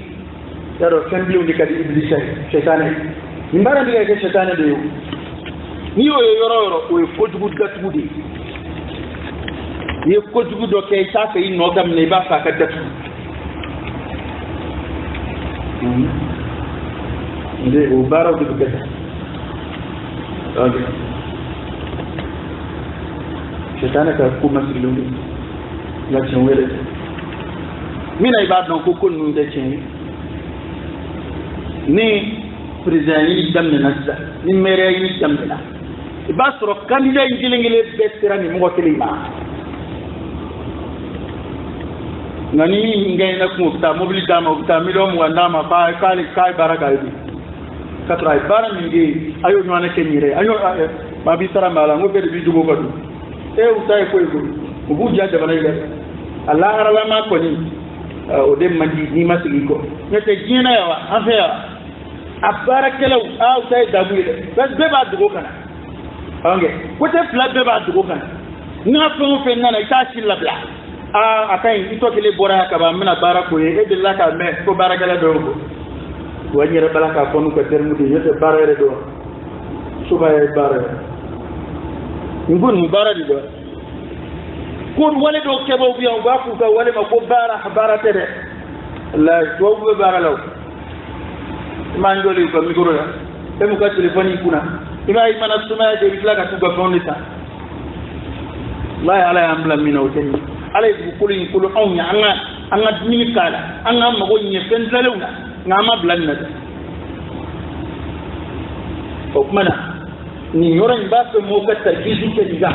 yaro kan biu di kadi iblis shaytan ni mbara ndiga ke shaytan de yo ni yo yoro o ko jugu gatudi ni ko jugu do ke ta fe no gam ne ba fa ka datu inde o bara do ke okay shaytan ka ku masilu la chenwele mina ibadon ko ko nu de chen ni président yi damne na sa ni maire yi damne na ba soro candidat yi ngile betera ni mo kelima ngani ngay nak mo ta mobilité ma ta million mo ndama fa kai baraka yi katra bara mi ngi ayo nywana kenyire ayo ba bi sara mala ngo be bi jugo ko e utay ko ko bu jadde bana ile allah harala ma ko ni o dem mandi ni masigi ko nete jina yawa affaire abarakelaw aw tay dabuile bas be ba dugo kana ange ko te fla be ba dugo kana na fe nana ita silla bla akai ito kele bora ka ba mina barako e de la ka me ko barakela do ko wanyere balaka ko nu ko termu de yote barere do suba e barere ngun barade do ko wala do kebo bi on ba ku ka wala ma ko bara tere la to be bara law man dole ko mi goro e mu ka telefoni kuna ima mana suma de bitla ka tuga fondita la ala ambla mina oteni ala bu kulin kulu on ya anga dini kala anga mago nye fendalewna ngama blanna o mana ni yoran ba pe mo ka tarkizu ke diga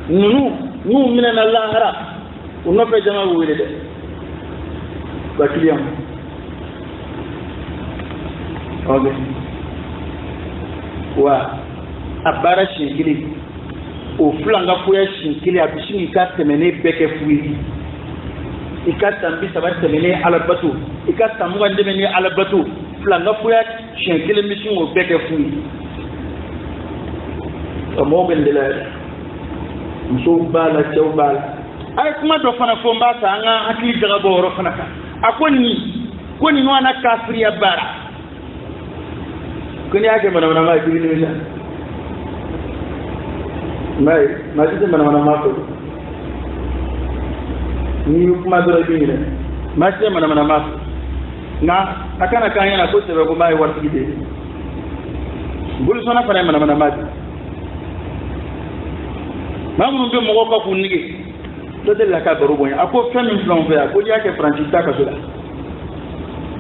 nu minan Allah hara uno pe jama wele de ba client okay wa abara shingili o flanga fuya shingili abishini ka temene beke fuyi ikata mbisa ba temene alabatu ikata muga ndemene alabatu flanga fuya shingili mission o beke fuyi o mo bendela muso bala cɛw bala ay kuma dɔ fana fɔ n b'a ta an ka hakili jagabɔ yɔrɔ fana kan a ko nin ɲɔgɔn na kafiriya baara ko n'i y'a kɛ manamanama ye k'i bɛ nimisa maa si tɛ manamanama fɛ n'i ye kuma dɔrɔn i bɛ ɲinɛ maa si tɛ manamanama fɛ nka a kana k'an ɲɛna ko sɛbɛ ko maa ye waritigi de ye bolisɔnna fana ye manamanama de mamun be mo ko ku nige do de la ka baro bonya ako fenn flon fe ako ya ke francis ta ka sula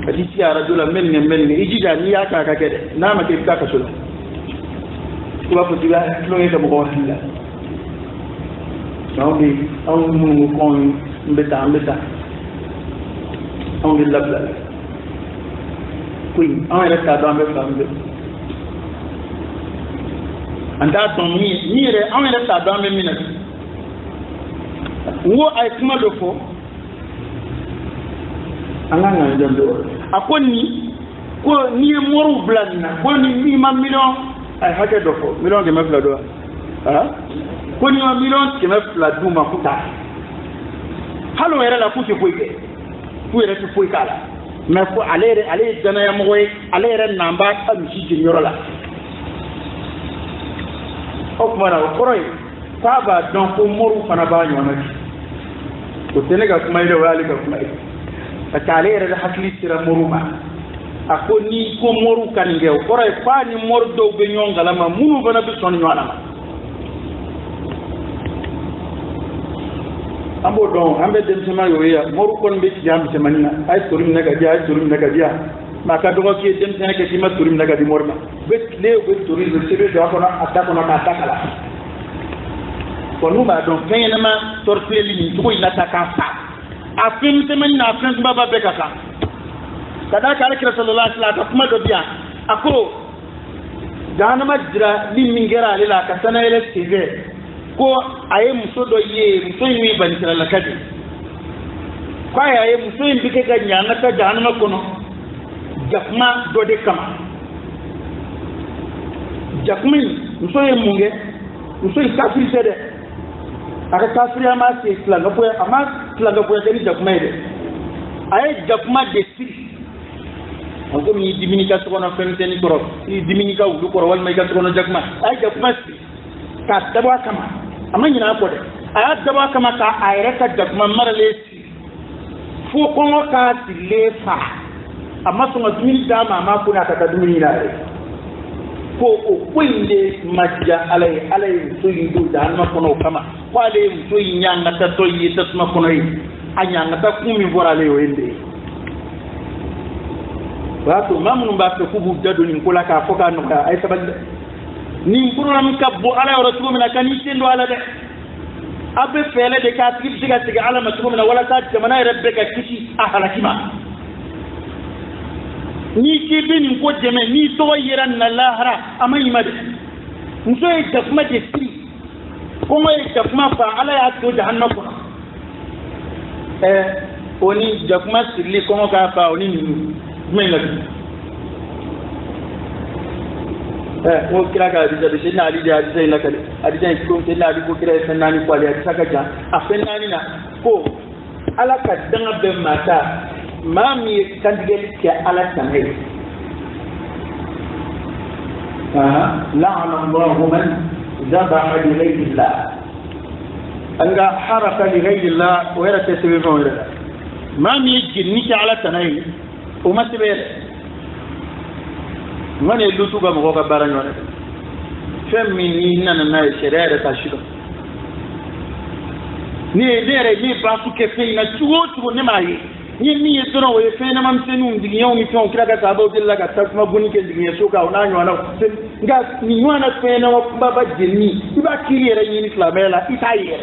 adi ti ara do la melne ijida ni ya ka kede na ma ke ta ka sula ko ba ko ti ba flon e ka mo ko hilla nawi on mu ko mbeta on bi labla kuin on era ta do ambe fambe anda ton ni re an yɛrɛ ta dɔn an bɛ min na n ko a ye kuma dɔ fɔ an ka ŋan jɔn dɔ a ko n'i ye mɔriw bila nin na ko n'i ma miliyɔn a ye hakɛ dɔ fɔ miliyɔn 200 dɔ wa ko n'i ma miliyɔn 200 d'u ma k'u t'a hali o yɛrɛ la k'u tɛ foyi kɛ k'u yɛrɛ tɛ foyi k'a la mɛ ko ale ye danayamɔgɔ ye ale yɛrɛ nan b'a ka misi jeni yɔrɔ la. O kuma na o kɔrɔ ye k'a b'a dɔn ko mɔriw fana b'a ɲɔgɔn na o tɛ ne ka kuma ye dɛ o y'ale ka kuma ye parce que ale yɛrɛ de hakili sera mɔriw ma a ko ni ko mɔriw ka nin kɛ o kɔrɔ ye f'a ni mɔri dɔw bɛ ɲɔgɔn kalama minnu fana bɛ sɔn ɲɔgɔn na ma ambo don ambe dem sama yo ya moru kon be ci jam sama ni ay turim naga dia ay turim naga dia maka do ko ki dem sana ke tima turim naga di morma be le be turim be sebe do ko na atta ko na ka takala ko nu ba don kayena ma tortele ni to ko ina takasa afin sama ni na afin baba be kaka kada ka alkira sallallahu alaihi wasallam kuma do biya ako jahannama jira ni mingera lela ka sana ele tv ko aye muso do ye muso yi ban tira la kadi ko aye muso yi bike ga nyanga ta jahannama kono jakma do de kama jakmi muso yi munge muso yi kafiri sede aka kafiri ama se flanga po ama flanga po ga ni jakma de aye jakma de si ko mi dimini ka sono fente ni koro ni dimini ka wudu koro wal may ka sono jakma ay jakma si ka dabwa kama amma nyina ko de ay dabwa kama ka ayre ka jakma marale si fu ko ka tilefa amma so dimini da ma ko na ka dimini na ko o kwinde majja alay so yidu da ma kono kama ko ale so yinyanga ta to yi ta ma kono yi anyanga ta kumi borale yo ende wato mamun ba ko kubu dado ni kula ka foka no ay sabal ni program ka bo ala wala tu mina kan yitendo ala de abe fele de ka tib siga ala matu mina wala ta jamana rabbeka kishi ahalakima ni ki bin ko jeme ni to yiran na lahara amay mad muso e dafma de si ko moy dafma fa ala ya to jahannam ko oni dafma sirli ko ka fa oni ni mais la mo kira ga di de sina ali de adi na kale adi tan ko sina ali ko kira sanani ko ali adi saka ja afenani na ko ala ka danga be mata mami kandigel ke ala tanay la'ana allah man zabaha li ghayri allah anga haraka li ghayri allah wa yara tasbihu wa yara mami jinni ke ala tanay o masibere ngane lutu ga mo ga baranyo ne femmi ni nana na shere ta shido ni dere ni basu ke fe na chuo ne mai ni yesono we fe na mamsenu ndigi yaw mi ton kira ga tabo dilla ga tasma buni ke ndigi yeso ka ona nyona nga ni nyona fe na baba jenni iba kiriere ni islamela itaye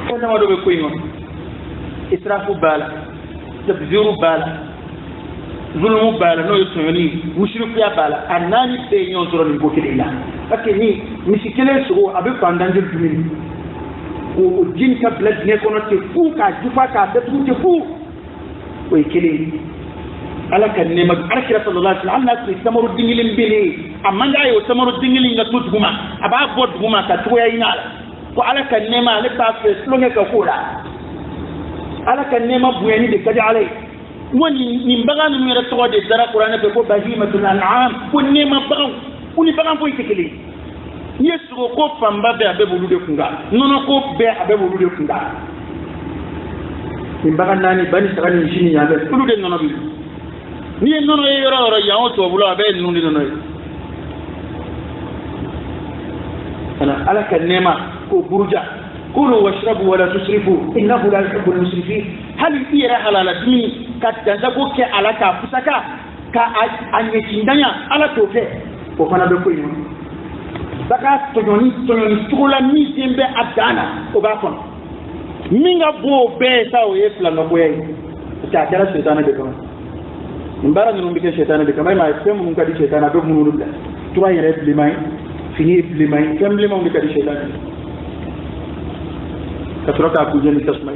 ko na wado be ko ingo israfu bala tabziru bala zulmu bala no yusoni mushriku ya bala anani be nyon zoro ni bokilila parce ni misikele so abe pandanje dumini ko jin ka bled ne kono te fu ka jufa ka da tu te fu ko ikele ala kan ne mag arkira sallallahu alaihi wasallam na samaru dingilin bele amma da yo samaru dingilin ga tutuguma aba bod guma ka to yayi na ko ala kan ne ma ne ta fe slonge ka kula ala kan nema buyani de kadi alay woni ni mbaga no mi rato de dara qur'ana be ko bahimatul an'am ko nema baga uni baga boy tekele yesu ko pamba be abe bulude kunga nono ko be abe bulude kunga ni mbaga nani bani sagani shini ya be bulude nono bi ni nono e yoro ya o to bulo abe nundi nono ana ala kan nema ko burja كلوا واشربوا ولا تسرفوا إنه لا يحب المسرفين هل يرى على الدين كتزبوك على كافسكا كأنيشندانيا على توفي وكنا بقولين بقى تجوني تقولا ميتين بأبدانا وباكون مين أبو بيتا ويفلا نبوي تأكل الشيطان بكم نبارا نرمبك الشيطان بكم ما يفهم من كذي الشيطان أبو منور بلا ترى يرى بلماي فيني بلماي كم بلما من كذي الشيطان كترك أكوجني تسمع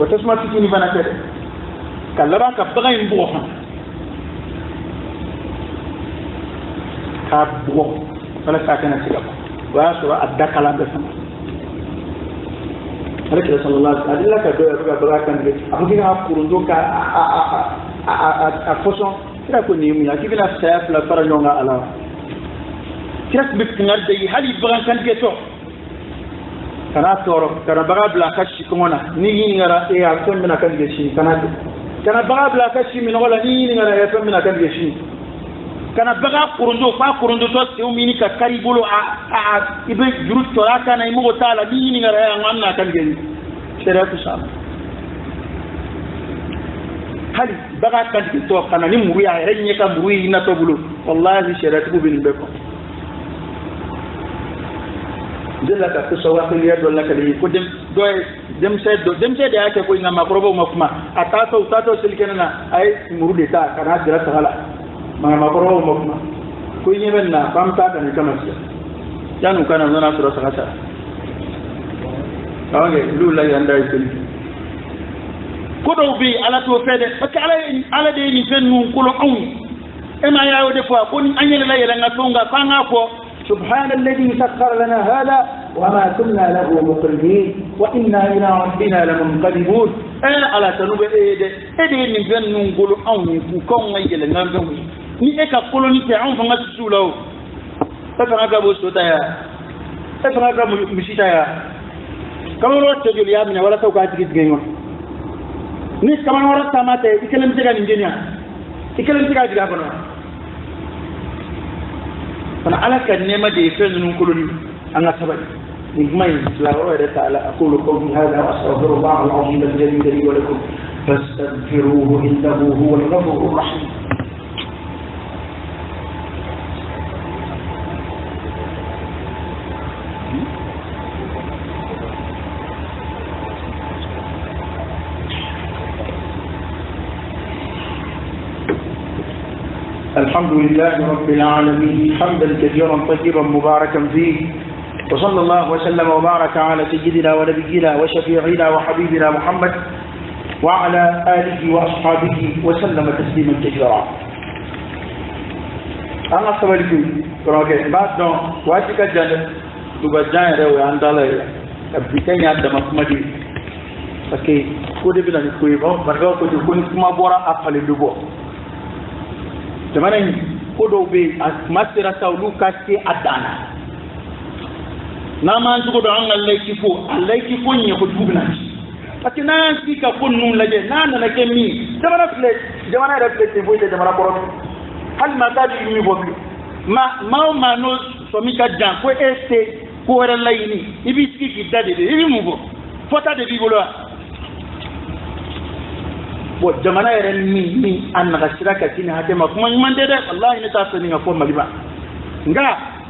وتسمع تكيني بنا كده كلاما كبغين بوها كبوه ولا ساكنة سيرك واسوا أدى كلام بسمع عليه صلى الله عليه وسلم لك دوا بغاكن أبو كنا أقولون كا أفوسون كنا كوني ميا كنا سيف لا فرنونا على كنا بكنار دي هل بغاكن كتو kana toro kana baga bla kashi kongona ni ngara e a ko mina kan geshi kana baga bla kashi min wala ni ngara e ko mina kan geshi kana baga kurundo fa kurundo to se umini ka karibolo a ibe juru to aka na imo tala ni ngara ya nganna kan geni sera to sam hali baga kan to kana ni muru ya renye ka muru ina to bulu wallahi sera to bin beko dela ka to sawa ko ya do la ka ko dem se da yake ko ina makrobo makuma atato silkenana ay muru de ta kana dira sala makrobo makuma ko nyebe na pamta da ne kama siya yanu kana zona sura sakata awage lula yanda isil ko do bi ala to fede parce que ala de ni fennu ko lo awu e ma yawo de fois ko ni anyele la yela ngatonga kanga ko subhanalladhi sakhkhara lana hada وما كنا له مقرنين وإنا إلى ربنا لمنقلبون على تنوب إيدي نبين نقول أو نفوكم يجل نعمل ni e ka koloni te an fanga su lawo e fanga ka bo sota ya e fanga ka misita ya kamaro te joli ya mina wala taw ka tigi tigi ni kamaro wala tamate ikelem tega ninjenia ikelem tega diga kono fana ala ka nema de fe nun koloni an ga sabati ni mai la wa ta'ala aqulu qawli hadha wa astaghfirullah al-azim al-jalil li wa lakum fastaghfiruhu innahu huwal ghafurur rahim الحمد لله رب العالمين حمدا كثيرا طيبا مباركا فيه وصلى الله وسلم وبارك على سيدنا ونبينا وشفيعنا وحبيبنا محمد وعلى آله وأصحابه وسلم تسليما كثيرا أنا أصبحت روكي بعد واتك الجنة تبجان روي عن دالي أبتكين عند مكمدي فكي كودي بنا نكويبا مرغاو كودي كوني كما بورا أفعل اللبو jamana kodo be masira tawlu kaske adana na man tugo do an Allah kifo nye ko dubna parce que na si ka kon nun laje na na ke mi jamana reflect bo de jamana ko hal ma ta di mi bo ma no so mi ka jan ko este ko re layni ibi ski dade de ibi mu bo fota de bi bolo bo jamana yaren mi an naga shiraka kini hade ma kuma man de wallahi ne ta sani ga ko maliba nga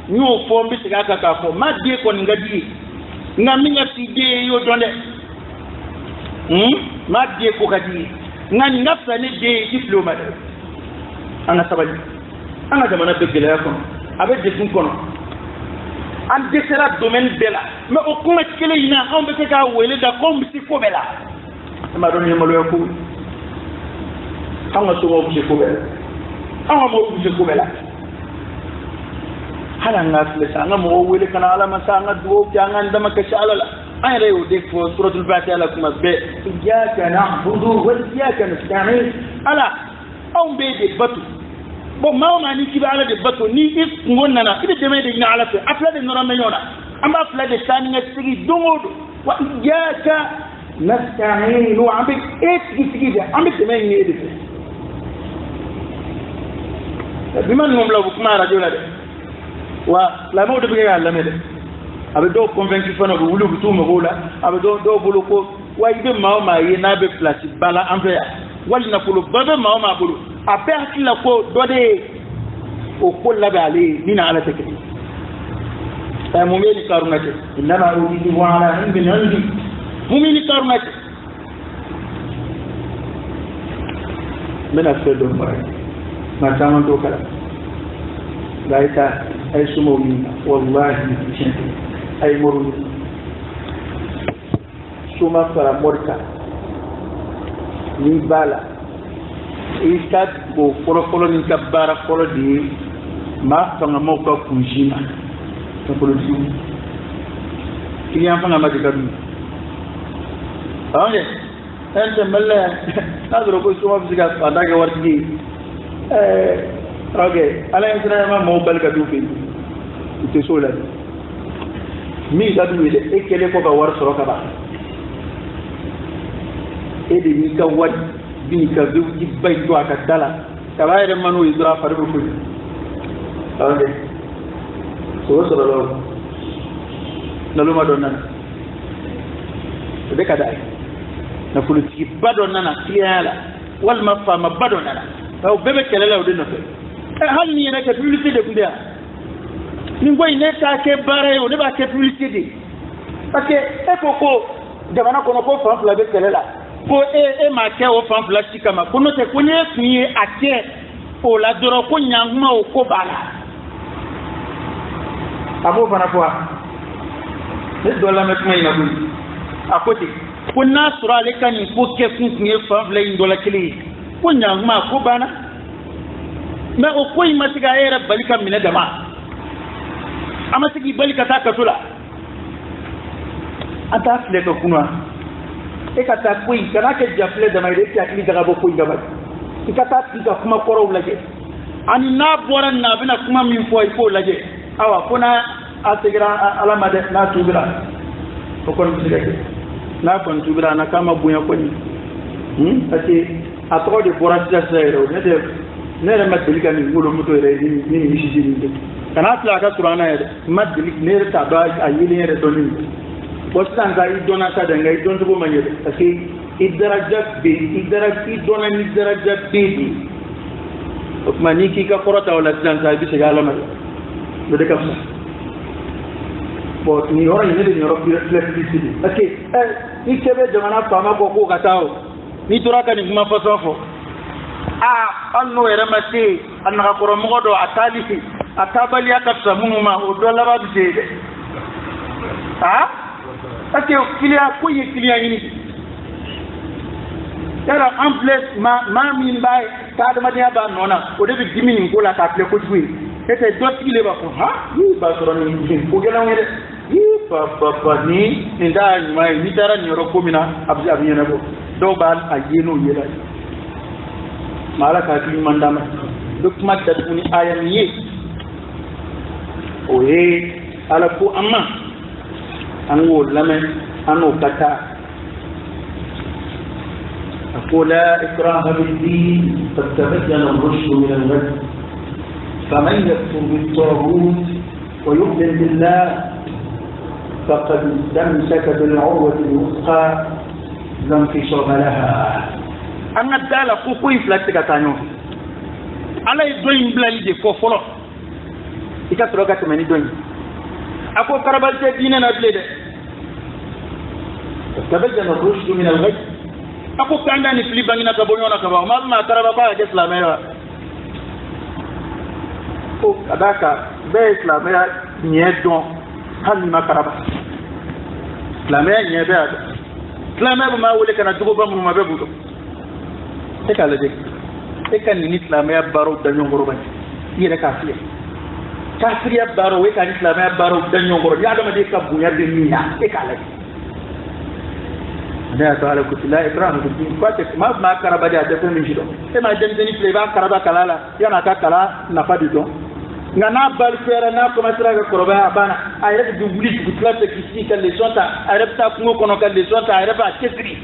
nyo fo mbi tiga ka ko ma de ko nga di nga mi nga ti de yo donde ma de ko ka di nga ni nga fa ne de diploma de ana sabali ana jamana be gele ko abe de fun kono an de sera domaine de la mais o kuma kele ina on be ka wele da ko mbi ko bela ma don ni malo ko anga so mo ko bela anga mo ko bela hala nga flesa anga mo wele kana ala masanga duo janga ndama ka shalala ay rew de ko suratul fatiha kuma be iyyaka na'budu wa iyyaka nasta'in ala on be de batu bo mawma ni kiba ala de batu ni is ngonna ide deme de ina ala fe afla de nora menyona amba afla de tani nga sigi dongodo wa iyyaka nasta'in wa ambi sigi de ambi deme ni ide biman ngom la bu kuma radio la de wa la mo de bi ya la me de abe do convaincu fana ko wulu to mo gola abe do bolo ko wa ibe ma yi na be place bala ambe wal na ko babe ma bolo abe akila ko do de o ko la ba ali dina ala take ta mo meli karunate inna ma udi wa ala ibn indi mo meli karunate mena fe do ma taman to kala gaita ay sumo min wallahi ay moruni suma fara morka ni bala ikat bo kolo ni kabara kolo di ma fanga moka kunjina to kolo di kiyam fanga ma dikabi awne ente malla nadro ko suma bisika padaga warti okay ala yasra ma mobile ka dufi ite sola mi da duwe e kele ko ba war soro ka ba e de ni ka wad bi ka du ki bay do aka dala ka bayre manu izra faru ko ok so so lo ma don nan be kada na politique badon nana client la wal ma fama badon nana taw bebe kelela o de no fe hal ni rek publicité de kundia ni ngoy ne ta ke bare o ne ba ke publicité de parce que e koko jamana kono ko fan fla be kelela ko e ma ke o fan fla chikama kono te kunye kunye ake o la doro ko nyanguma o ko bala abo fana kwa ne do la met may na bu akote ko na sura le kan ko ke kunye fan fla indola kili ko nyanguma ko bana mais o ko imatiga era balika mina dama amatigi balika ta katula ata fle ko kunwa e kata ko kana ke jafle dama ide ti akili daga bo ko ngaba ikata tiga kuma koro laje ani na bora na bina kuma min fo ko laje awa kuna ategra alama de na tubira ko kon tigake na kon tubira na kama bunya ko ni ati atro de bora ti sero ne de madilika ni ngulo muto re ni shi ni kana tla ka turana ya madlik ne ta ba ayili ne to ni bostan ga idona ta da ngai don to manye ati idarajat bi idona ni darajat bi mani ki ka korota wala tan sa bi segala ma do de kapsa bo ni hora ni de ni ro flexibility ati ikebe jamana fama ko katao ni turaka ni kuma fasofo anno era mate anna ko mo do atali atabali akafsa munuma o do la ba bi de ati kilia ko ye kilia ni era en place ma min bay ta da madiya ba nona o de bi dimini ko la ta ple ko tuwi ete dot ile ba ko ni ba so ni ko gela ngere pa ni nda mai ni dara ni ro ko mina abji abiyena bo do bal ayeno yela mala ka ti mandama duk madda ni ayam yi oye ala ko amma an wo lame an o kata أقول لا إكراه بالدين قد تبين الرشد من الغي فمن يكفر بالطاغوت ويؤمن بالله فقد استمسك بالعروة الوثقى لا انفصام لها. أنا دالا كوكوي فلاتك تانيو على يدوين بلالي دي فوفولو إذا تلوغات مني دوين أقول كربالتي ديننا بلده قد تبين الرشد من الغي ako kanda ni filiba ngina kabonyo na kaba ma taraba ba ya islamera o kadaka be islamera nyedon hali makaraba islamera nyebe ada islamera ma wole kana dugo ba mu ma be budo e kala de e kan ni islamera baro danyo ngoro ba yere kafiya kafiya baro we kan islamera baro danyo ngoro ya dama de ka bunya de niya e kala da ta ala kutila ibrahim kutin kwate ma karaba da ta min shido e ma den den play ba karaba kalala yana ka kala na fadi don ngana bal fera na ko masra ga koroba bana ayre du buli kutla te kisi ka le sonta ayre ta ko kono ka le sonta ayre ba kesri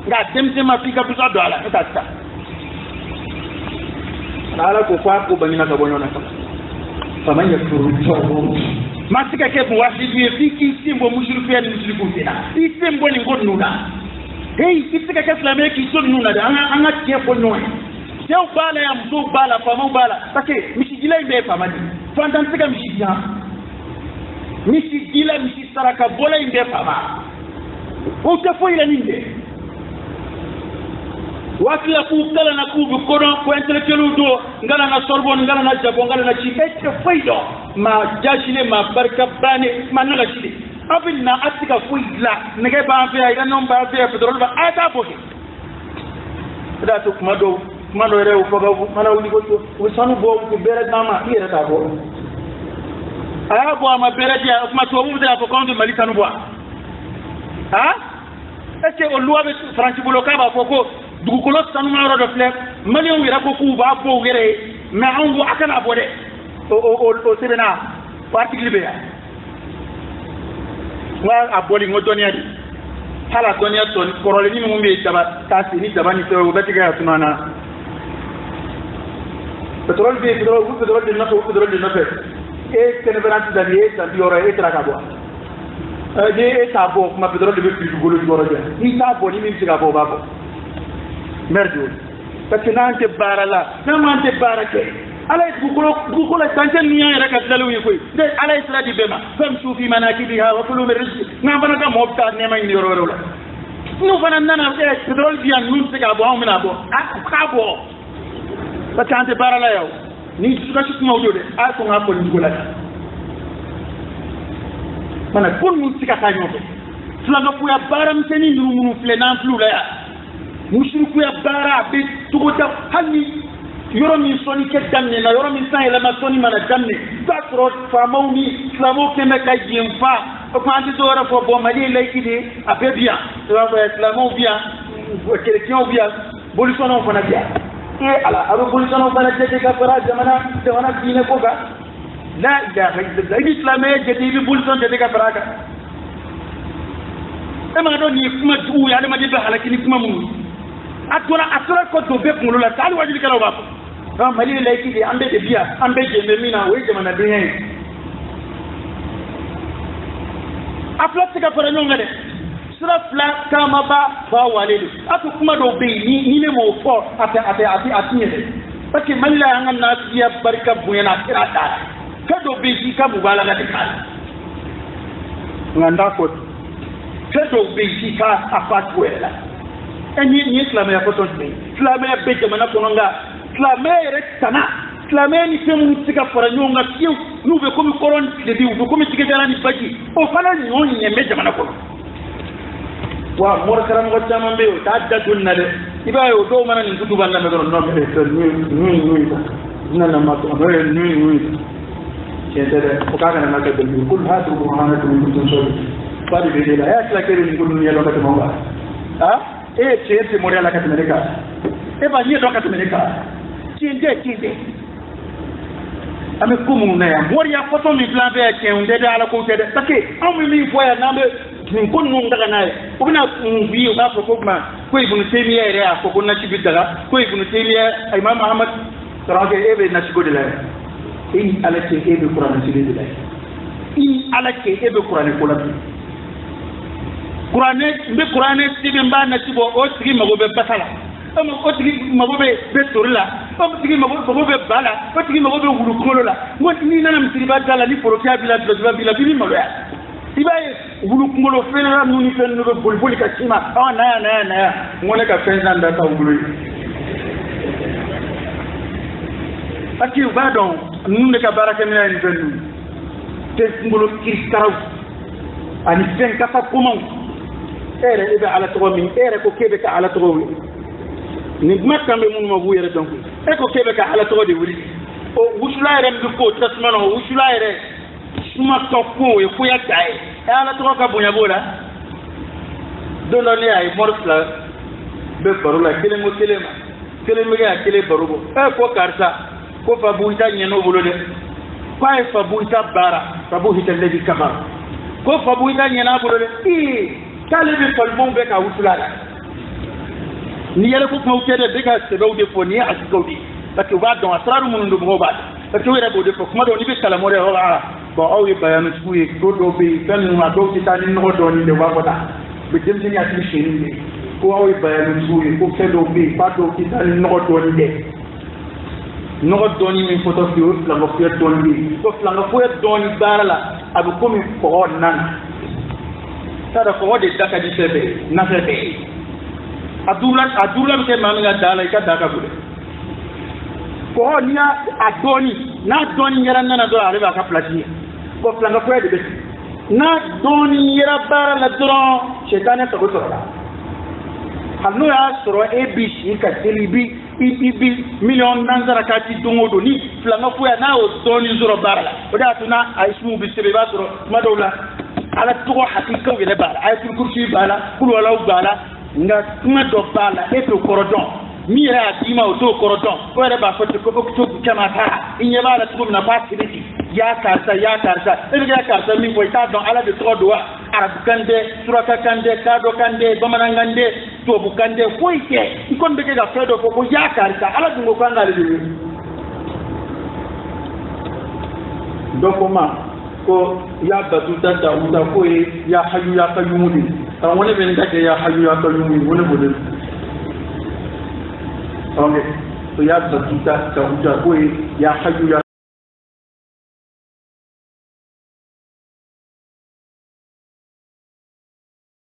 nga dem ma fika bu do ala ta ta ala ko fa ko banina ka bonyo na ka faman yakfuru tawhid masika ke bu wasi bi fiki simbo mushriku ya mushriku tena isembo ni ngonuna hey kitika ka islamé ki so nuna da anga tie ko noy tew bala ya mdu bala fama bala take misijila imbe fama di fandan tika misijia misijila misisaraka bola imbe fama o te fo ile ninde wati ya kukala na kubu kono ko intellectuel do ngala na sorbonne ngala na jabo ngala na chikete faido ma jashine ma barka bane manala chile abinna atika fuidla nege ba fe ay non ba fe petrol ba ata boke da to mado rew ko ba mana wuli ko to sanu bo ko bere mama ira ta bo aya bo ma bere dia ma to bu da ko kondu mali tanu bo est-ce que o loi be franchi boloka ba foko dugu kolo sanu ma ro do flek mali o ira ko ku ba bo gere mais on bo akana bo de o sebena article be ya wa aboli ngotoni adi hala tonia ton korole ni mumbe taba kasi ni taba ni to betiga tunana pétrole bi pétrole de notre et que ne venant d'aller ça y aurait été à boire et ça bon kuma pétrole de plus golo golo ni ça bon ni même si gabo babo merde parce que nante barala namante barake ala bukulo tanten ni yara ka dalu yi koy de ala isra di bema fam sufi manakibiha wa kullu min rizq ngambana ka mobta ne may ni yoro la nous fana nana pétrole bi an nous se gabo amna bo akabo parce que ante barala yow ni suka ci mawdo de a ko ngapol ni gola mana pour nous sika ta ñoto sula nga puya baram teni nduru munu fle nan flu la ya mushriku ya bara be tugota hanni yoro min soni ke damne na yoro min san elama soni mana damne datro famawni islamo ke me kay jemfa ko andi do ra fo bo mali laykide abe bien islamo bien chrétien bien bolisono fana bien e ala aro bolisono fana tete ka fara jamana dine ko ga la ilaha illallah islamé jeti bi bolison tete ka fara ka e ma do ni kuma du ya ma de be halakini kuma mun atora ko do be ngolo la tali wajili kala ba ko mali laykide ambe de bien ambe je me mina we jamana dine afla tika fara nyonga de sura fla kama ba fa walelu atu kuma do be ni ne mo fo ati ne parce que mali la nga na siya barka buyana kira ta ka do be shi ka bugala ga tikala nganda ko ka do be shi ka afat wela eni ni islamé ko ton be islamé be jamana ko nga islamé retana islamé ni temu tika fara nyonga kiu nube ko mi koron de bi ko mi tika dala ni baji o fana nyoni nyembe jamana ko wa mor karam ko jamam be ta dadun na de ibayo do mana ni tudu balla me do no be to ni nana ma to ni cedere ko kaga na ka de kul hadu burhanatu min kuntum sadiqin fadi be la ya kala kere ni kunu yelo ka mo ba ha e cete mo la ka temereka e ba ni do ka temereka cinde ame kumu na ya mori ya foto mi plan be ke unde de ala ko tede take am mi foya nambe min kon non daga naye o bina bi o ba ko ma ko ibn taymiya ere a ko na ci bidaga ko ibn taymiya imam ahmad sarage ebe na ci godela in alake ebe qur'an ci de in alake ebe qur'an ko la qur'an ci be mba na ci bo o tigi mago be basala o tigi mago be torla o tigi mago be bala o tigi mago be wulu kolola mo ni nana mi ba dala ni porokia bila bi malo ya ibaye wulu ngolo fenera nuni fen no bol ka cima naya ngone ka fenza ndata wulu aki badon nunde ka baraka mina ni fennu te ngolo kristaraw ani fen ka fa kuma ere ibe ala to min ere ko kebe ka ala to ni makka be mun ma bu yere donc e ko kebe ka ala to de wuri o wusula ere ndu ko tasmano wusula ere suma toko e fuya dai e ala to ka bunya bola dono ne ay morsla be barula kele mo ga kele barugo e ko karsa ko fa buita nyeno bolo de ko ay fa buita bara fa buita ledi kabar ko fa buita nyena bolo de i kale be kolbon be ka wusula ni yele ko ko kede be ka se do de foni a ko di parce que va dans asraru mun ndo mo ba parce que wera bo de ko kuma do ni be kala mo de wala bon aw yi bayanu tuye do be tan ma do ci tan no do ni de wa ko ta be dem ni ati shiri ni ko aw yi bayanu tuye ko fe do be pa do ci tan no do ni de no do ni mi photo fi o la mo fi do ni ko la nga fo do ni barala abu ko mi ko nan tada ko de daka di sebe na sebe adula be ma nga dala ka daka bude ko nia adoni na doni yara nana do ale ba ka place ko flanga ko de beti na doni yara bara la dron shetane to ko la hanu ya soro abc ka telibi ibi million nanzara ka ti dongo do ni flanga ko ya na o doni zoro bara la o da tuna aismu bi sebe ba soro madola ala to hakika wele bara ayatul kursi bala kul wala bala nga kuma do bala e to korodon mira atima o to korodon ko re ba foto ko to kama ta inye bala to na pasiriti ya karsa e ga karsa mi ko ta don ala de to do arab kande suraka kande kado kande bamanangande to bu kande ko ike ikon be ga fedo ko ya karsa ala dungo ko ngale de dokoma ko ya batuta ta uta ko ya hayu ya qayyum tan woni ben gake ya hayu ya qayyum woni bodel okay so ya batuta ta uta ko ya hayu ya